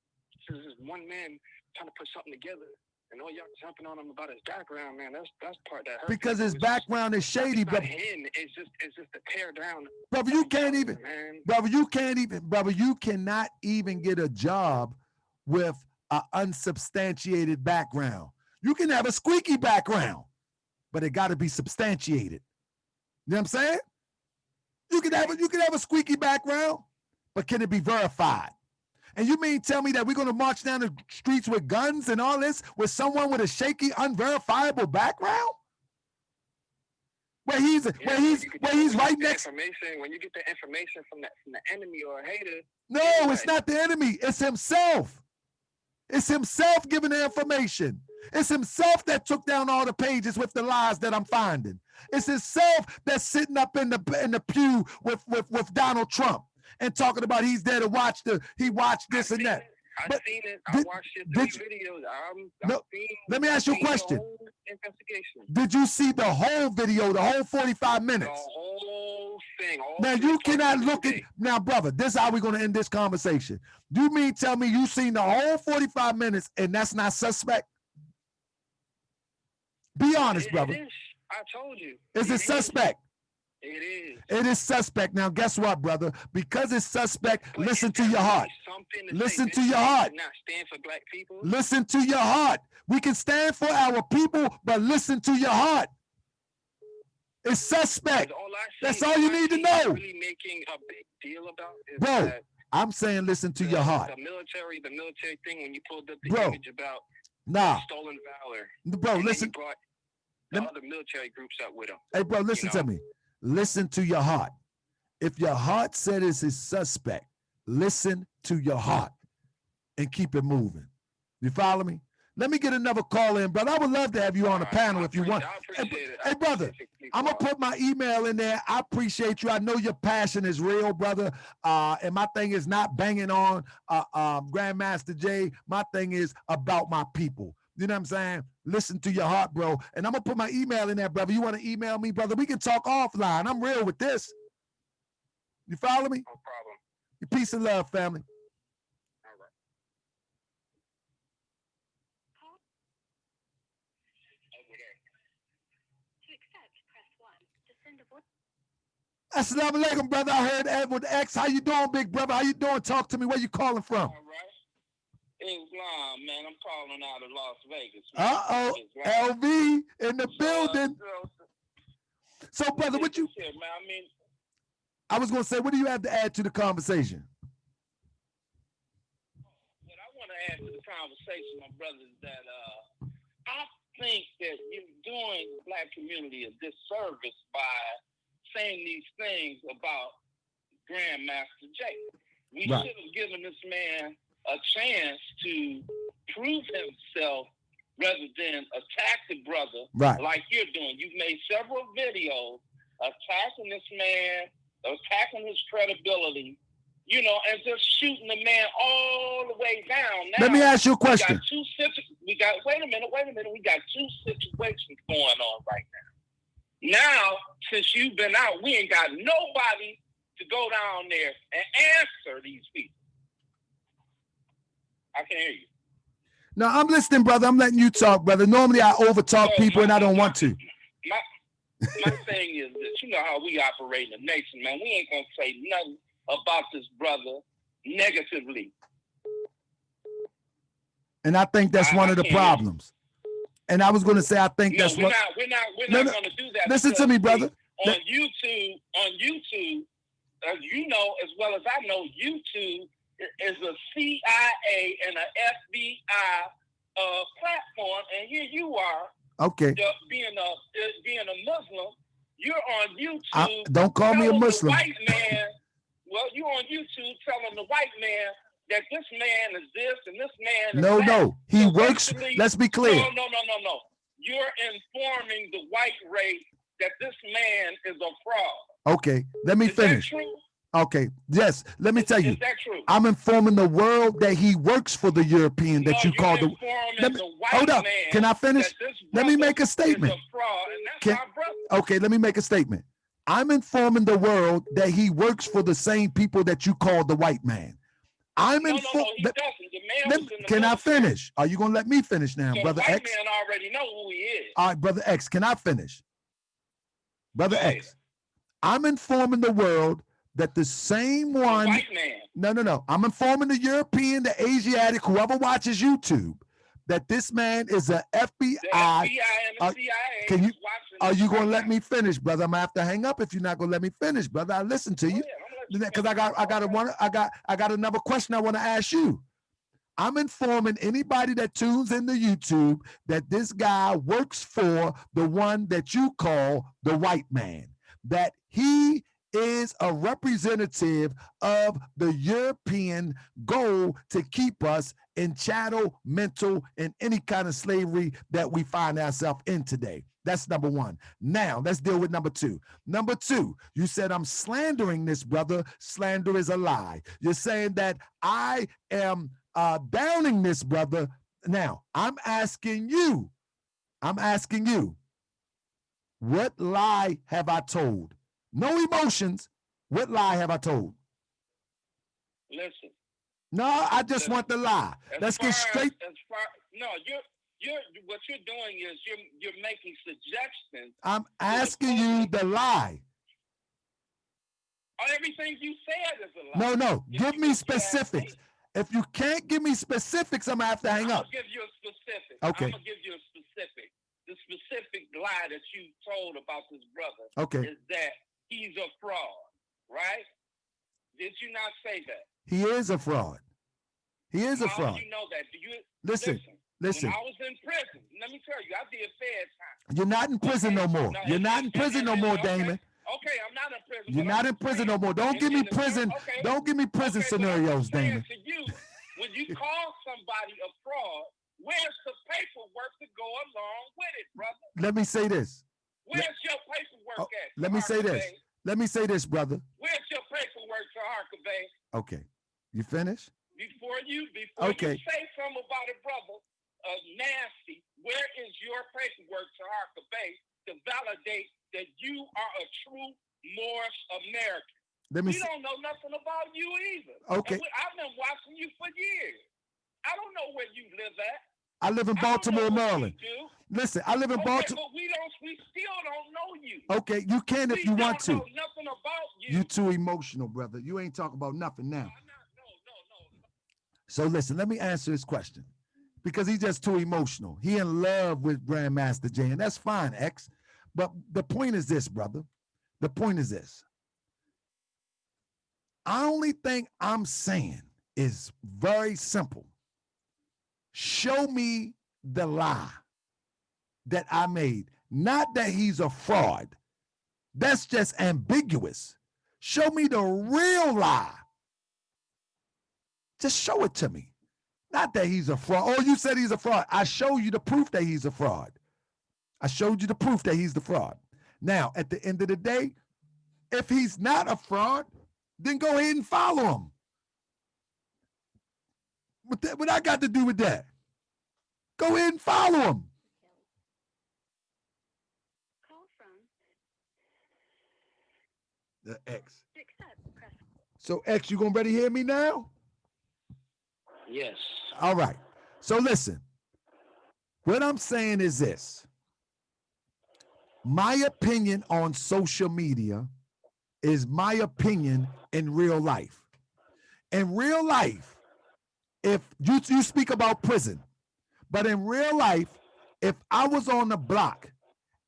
this is one man trying to put something together. And all y'all jumping on him about his background, man. That's part that hurts. Because his background is shady, brother. It's just to tear down. Brother, you can't even. Brother, you can't even. Brother, you cannot even get a job with an unsubstantiated background. You can have a squeaky background, but it got to be substantiated. You know what I'm saying? You can have a squeaky background, but can it be verified? And you mean tell me that we're going to march down the streets with guns and all this with someone with a shaky, unverifiable background? Where he's right next. When you get the information from the enemy or a hater. No, it's not the enemy. It's himself. It's himself giving the information. It's himself that took down all the pages with the lies that I'm finding. It's himself that's sitting up in the pew with Donald Trump and talking about he's there to watch he watched this and that. I've seen it. I watched it through videos. Let me ask you a question. Did you see the whole video, the whole 45 minutes? The whole thing. Now you cannot look at now, brother. This is how we're gonna end this conversation. You mean tell me you seen the whole 45 minutes and that's not suspect? Be honest, brother. It is. I told you. Is it suspect? It is. It is suspect. Now, guess what, brother? Because it's suspect, listen to your heart. Listen to your heart. Not stand for black people. Listen to your heart. We can stand for our people, but listen to your heart. It's suspect. That's all you need to know. Really making a big deal about is bro, that I'm saying listen to your heart. The military thing when you pulled up the bro, image about stolen valor. Bro, listen. Brought the other military groups up with them. Hey, bro, listen to me. Listen to your heart. If your heart said it's a suspect, listen to your heart and keep it moving. You follow me? Let me get another call in, brother. I would love to have you on the panel if you want. Hey, brother, I'm going to put my email in there. I appreciate you. I know your passion is real, brother. And my thing is not banging on Grandmaster Jay. My thing is about my people. You know what I'm saying? Listen to your heart, bro. And I'm going to put my email in there, brother. You want to email me, brother? We can talk offline. I'm real with this. You follow me? No problem. Peace and love, family. All right. To accept, press 1. To send a voice. Assalamu alaikum, brother. I heard Edward X. How you doing, big brother? How you doing? Talk to me. Where you calling from? All right. Islam, man. I'm calling out of Las Vegas. LV in the building. So, brother, what you... Man, I mean... I was going to say, what do you have to add to the conversation? What I want to add to the conversation, my brother, is that I think that you're doing the black community a disservice by saying these things about Grandmaster Jay. We should have given this man a chance to prove himself rather than attack the brother like you're doing. You've made several videos attacking this man, attacking his credibility, and just shooting the man all the way down. Now, let me ask you a question. We got wait a minute. We got two situations going on right now. Now, since you've been out, we ain't got nobody to go down there and answer these people. I can hear you. No, I'm listening, brother. I'm letting you talk, brother. Normally I overtalk people and I don't want to. My thing is that you know how we operate in the nation, man. We ain't gonna say nothing about this brother negatively. And I think that's one of the problems. And I was going to say, I think No, that's we're what. not. We're not going to do that. Listen to me, brother. On YouTube, as you know as well as I know, YouTube is a CIA and an FBI platform, and here you are. Okay. Being a Muslim, you're on YouTube. Don't call me a Muslim. The white man. Well, you're on YouTube telling the white man that this man is this and this man is that. No. He works. Let's be clear. No. You're informing the white race that this man is a fraud. Okay, let me finish. That true? Okay, yes, let me tell you. Is that true? I'm informing the world that he works for the European that you call the. Hold up. Can I finish? Let me make a statement. Okay, let me make a statement. I'm informing the world that he works for the same people that you call the white man. I'm informed. Can I finish? Are you gonna let me finish now, so brother the white X? Man already know who he is. All right, brother X. Can I finish, brother X? I'm informing the world that the same one. The white man. No. I'm informing the European, the Asiatic, whoever watches YouTube, that this man is a FBI. The FBI and the CIA. Are you gonna let me finish, brother? I'm gonna have to hang up if you're not gonna let me finish, brother. I listen to you. Because I got another question I want to ask you. I'm informing anybody that tunes into YouTube that this guy works for the one that you call the white man, that he is a representative of the European goal to keep us in chattel, mental, and any kind of slavery that we find ourselves in today. That's number one. Now, let's deal with number two. Number two, you said I'm slandering this brother. Slander is a lie. You're saying that I am downing this brother. Now, I'm asking you, what lie have I told? No emotions. What lie have I told? Listen. No, I just want the lie. Let's get straight. What you're doing is you're making suggestions. I'm asking you the lie. Everything you said is a lie. No. Give me specifics. If you can't give me specifics, I'm gonna have to hang up. I'll give you a specific. Okay. I'm gonna give you a specific. The specific lie that you told about this brother is that he's a fraud, right? Did you not say that? He is a fraud. He is a fraud. How do you know that? Do you listen? When I was in prison, let me tell you, I did Fed time. You're not in prison no more. You're not in prison no more, Damon. Okay, I'm not in prison. You're not in prison no more. Don't give me prison. Don't give me prison scenarios, Damon. To you, when you call somebody a fraud, where's the paperwork to go along with it, brother? Let me say this. Where's your paperwork at? Let me say this. Let me say this, brother. Where's your paperwork, Taharkabey? Okay. You finished? Before you say something about a brother nasty, where is your paperwork, Taharkabey, to validate that you are a true Moorish American? We don't know nothing about you either. Okay. I've been watching you for years. I don't know where you live at. I live in Baltimore, Maryland. Listen, I live in Baltimore. But we still don't know you. Okay, you can if you want to. We don't know nothing about you. You too emotional, brother. You ain't talking about nothing now. No. So listen, let me answer this question. Because he's just too emotional. He in love with Grandmaster Jay, and that's fine, X. But the point is this, brother. The point is this. The only thing I'm saying is very simple. Show me the lie that I made. Not that he's a fraud. That's just ambiguous. Show me the real lie. Just show it to me. Not that he's a fraud. Oh, you said he's a fraud. I show you the proof that he's a fraud. I showed you the proof that he's the fraud. Now, at the end of the day, if he's not a fraud, then go ahead and follow him. What I got to do with that? Go ahead and follow him. Call from The X. accept, press. So X, you gonna ready to hear me now? Yes. All right. So listen, what I'm saying is this. My opinion on social media is my opinion in real life. In real life, if you speak about prison, but in real life, if I was on the block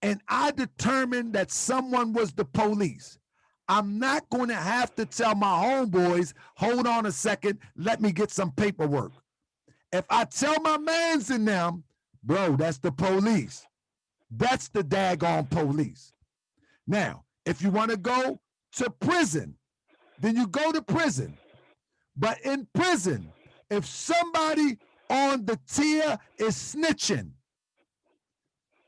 and I determined that someone was the police, I'm not going to have to tell my homeboys, hold on a second, let me get some paperwork. If I tell my mans in them, bro, that's the police. That's the daggone police. Now, if you want to go to prison, then you go to prison. But in prison, if somebody on the tier is snitching,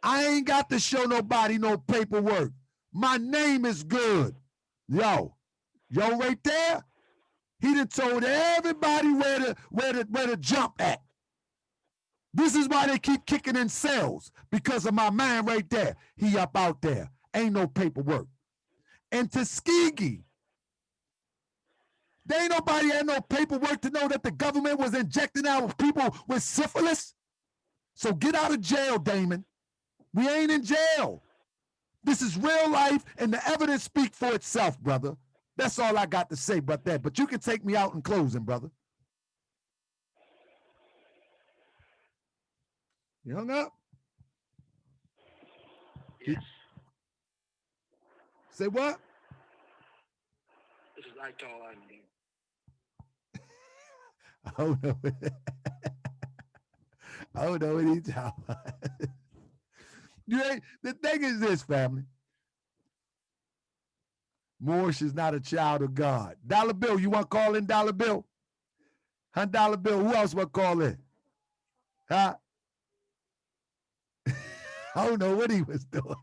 I ain't got to show nobody no paperwork. My name is good. Yo right there, he done told everybody where to jump at. This is why they keep kicking in cells, because of my man right there. He up out there. Ain't no paperwork. And Tuskegee, there ain't nobody had no paperwork to know that the government was injecting out people with syphilis. So get out of jail, Damon. We ain't in jail. This is real life, and the evidence speaks for itself, brother. That's all I got to say about that. But you can take me out in closing, brother. You hung up? Yes. Say what? This is Ike on you. Oh no. Oh no, what are you talking about? The thing is this, family. Moorish is not a child of God. Dollar Bill, you want to call in Dollar Bill? Huh, Dollar Bill, who else want to call in? Huh? I don't know what he was doing.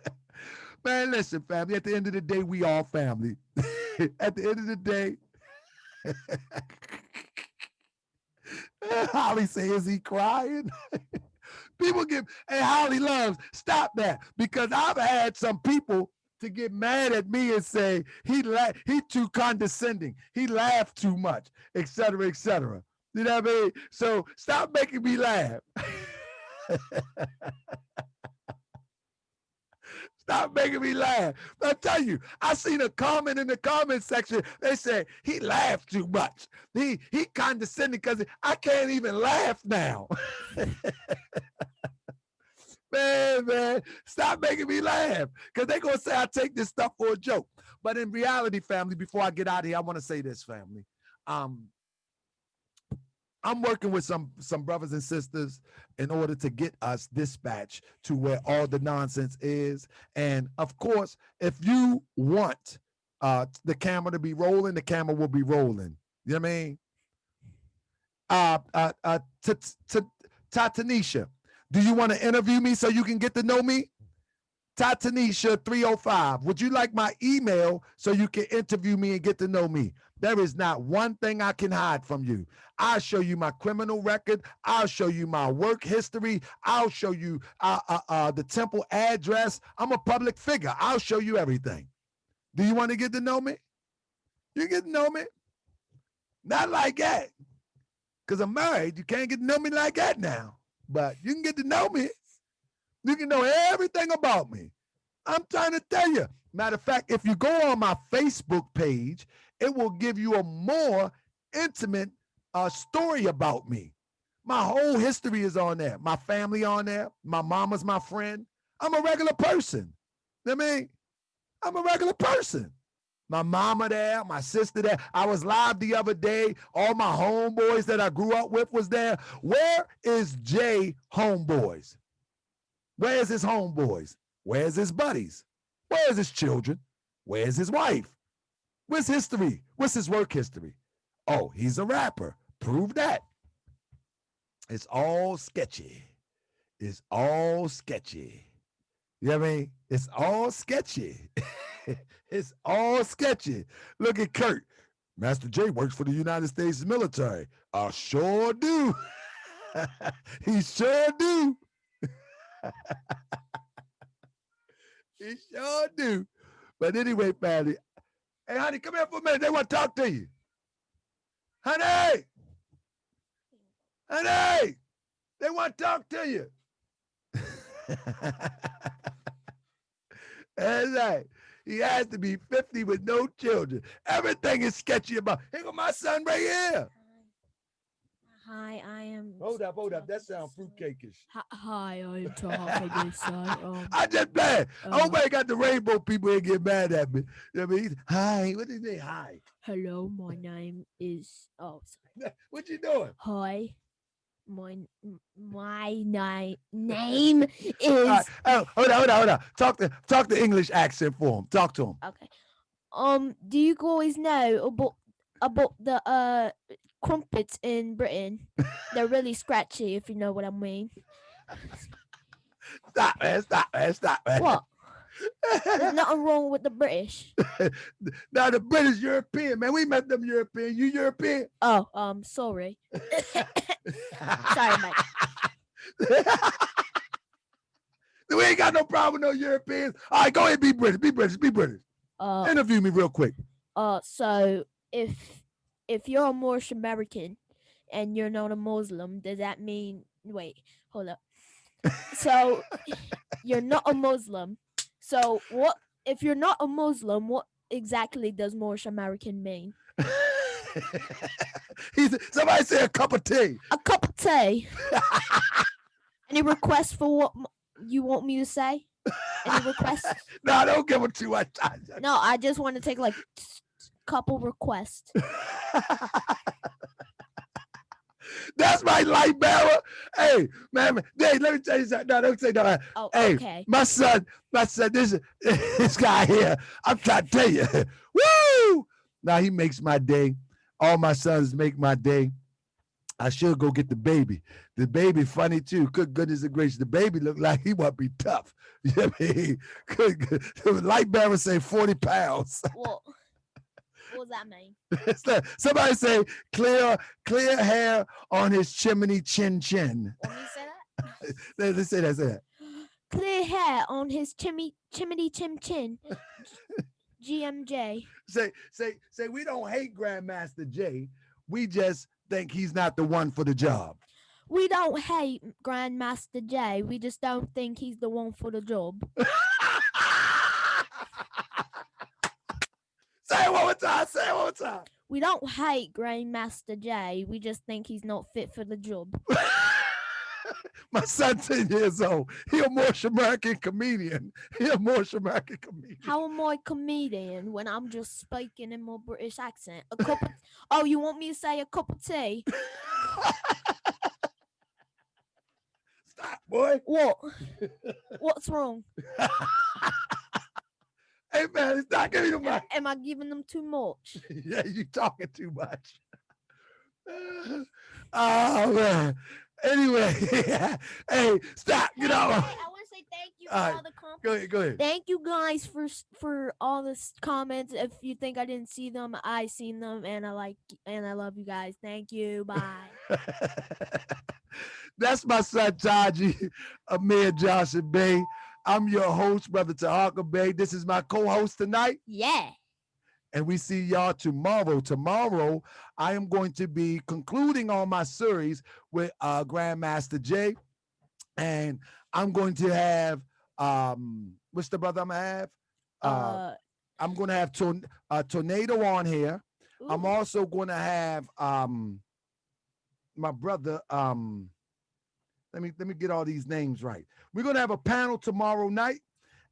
Man, listen, family, at the end of the day, we all family. At the end of the day, Holly say, is he crying? People get, hey, Holly loves, stop that. Because I've had some people to get mad at me and say, he too condescending. He laughed too much, et cetera, et cetera. You know what I mean? So stop making me laugh. Stop making me laugh. I tell you, I seen a comment in the comment section. They said he laughed too much. He condescending because I can't even laugh now. Man, stop making me laugh because they're going to say I take this stuff for a joke. But in reality, family, before I get out of here, I want to say this, family. I'm working with some brothers and sisters in order to get us dispatched to where all the nonsense is. And of course, if you want the camera to be rolling, the camera will be rolling. You know what I mean? Tatanisha, do you want to interview me so you can get to know me? Tatanisha 305. Would you like my email so you can interview me and get to know me? There is not one thing I can hide from you. I'll show you my criminal record. I'll show you my work history. I'll show you the temple address. I'm a public figure. I'll show you everything. Do you want to get to know me? You get to know me? Not like that. Because I'm married. You can't get to know me like that now. But you can get to know me. You can know everything about me. I'm trying to tell you. Matter of fact, if you go on my Facebook page, it will give you a more intimate story about me. My whole history is on there. My family on there. My mama's my friend. I'm a regular person. You know what I mean? I'm a regular person. My mama there, my sister there. I was live the other day. All my homeboys that I grew up with was there. Where is Jay homeboys? Where's his homeboys? Where's his buddies? Where's his children? Where's his wife? What's history? What's his work history? Oh, he's a rapper. Prove that. It's all sketchy. It's all sketchy. You know what I mean? It's all sketchy. It's all sketchy. Look at Kurt. Master J works for the United States military. I sure do. He sure do. He sure do. But anyway, family. Hey, honey, come here for a minute. They want to talk to you. Honey! Honey! They want to talk to you. That's right. He has to be 50 with no children. Everything is sketchy about. Here go my son right here. Hi, I am. Hold up. That sounds fruitcake-ish. Hi, I am Taharkabey, son. I just bad. I hope I ain't got the rainbow people ain't get mad at me. You know what I mean? Hi. What did they hi? Hello, my name is. Oh, sorry. What you doing? Hi, my name All right. is. Oh, hold on. Talk the English accent for him. Talk to him. Okay. Do you guys know about the crumpets in Britain? They're really scratchy, if you know what I mean. Stop, man. What? There's nothing wrong with the British. Now the British European, man. We met them European. You European? Oh, sorry. Sorry, Mike. We ain't got no problem with no Europeans. All right, go ahead, be British. Interview me real quick. So if you're a Moorish American and you're not a Muslim, does that mean? Wait, hold up. So you're not a Muslim. So what? If you're not a Muslim, what exactly does Moorish American mean? Somebody say a cup of tea. A cup of tea. Any requests for what you want me to say? Any requests? No, don't give them too much time. No, I just want to take like couple requests. That's my light bearer. Hey, man, Dave, let me tell you something. No, don't say that. Oh, hey, okay. my son, this guy here, I'm trying to tell you. Woo! Now he makes my day. All my sons make my day. I should go get the baby. The baby funny too. Good goodness gracious. The baby look like he want to be tough. You know what I mean? Good. Light bearer say 40 pounds. What does that mean? Somebody say clear hair on his chimney chin. Want me to say that? Let's say that. Clear hair on his chimney chin. GMJ. Say we don't hate Grandmaster J. We just think he's not the one for the job. We don't hate Grandmaster J. We just don't think he's the one for the job. Say it one more time. We don't hate Grandmaster J. We just think he's not fit for the job. My son's 10 years old. He a Moorish American comedian. How am I a comedian when I'm just speaking in my British accent? Oh, you want me to say a cup of tea? Stop, boy. What? What's wrong? Hey, man, stop giving them much. Am I giving them too much? Yeah, you talking too much. Oh, man. Anyway, hey, stop. Get out. I want to say thank you for all the comments. Go ahead. Thank you guys for all the comments. If you think I didn't see them, I seen them, and I love you guys. Thank you. Bye. That's my son Taji, Amir Johnson Bey. I'm your host, Brother Taharkabey. This is my co-host tonight. Yeah. And we see y'all tomorrow. Tomorrow, I am going to be concluding on my series with Grandmaster J. And I'm going to have, what's the brother I'm going to have? I'm going to have Tornado on here. Ooh. I'm also going to have my brother, let me get all these names right. We're going to have a panel tomorrow night.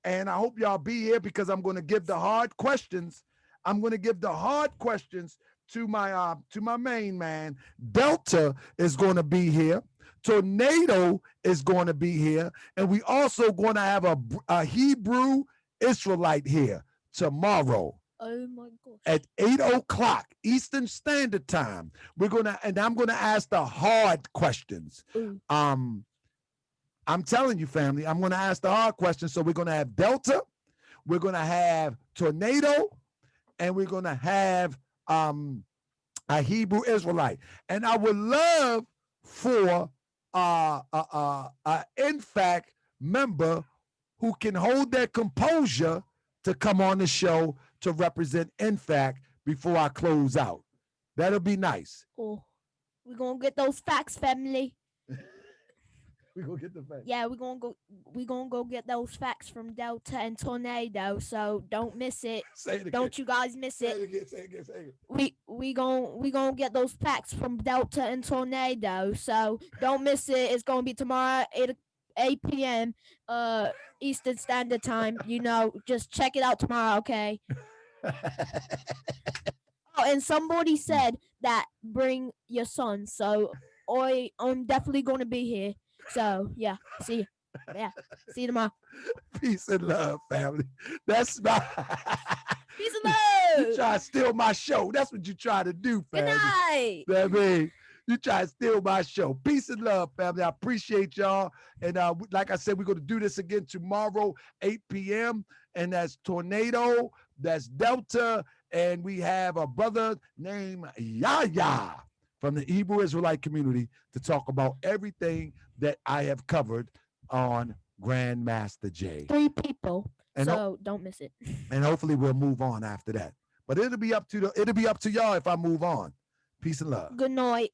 And I hope y'all be here because I'm going to give the hard questions. I'm going to give the hard questions to my main man. Delta is going to be here. Tornado is going to be here. And we also going to have a Hebrew Israelite here tomorrow. Oh my gosh. At 8:00 Eastern Standard Time. I'm going to ask the hard questions. Ooh. I'm telling you, family, I'm going to ask the hard questions. So we're going to have Delta, we're going to have Tornado, and we're going to have a Hebrew Israelite. And I would love for in fact member who can hold their composure to come on the show to represent in fact before I close out. That'll be nice. Oh, we're going to get those facts, family. We gonna get the facts. Yeah, we gonna go get those facts from Delta and Tornado. So don't miss it. Say it again. Don't you guys miss Say it. it again. Say it again. Say it again. We gonna get those facts from Delta and Tornado. So don't miss it. It's gonna be tomorrow 8 p.m. Eastern Standard Time. You know, just check it out tomorrow, okay? Oh, and somebody said that bring your son. So I'm definitely gonna be here. So yeah, see you. Yeah, see you tomorrow. Peace and love, family. That's my. Peace and You love. try to steal my show. That's what you try to do, Good family. night. I mean, you try to steal my show. Peace and love, family. I appreciate y'all. And like I said, we're going to do this again tomorrow, 8 p.m. And that's Tornado, that's Delta, and we have a brother named Yaya from the Hebrew Israelite community to talk about everything that I have covered on Grandmaster J. 3 people. And So don't miss it. and hopefully we'll move on after that. But it'll be up to y'all if I move on. Peace and love. Good night.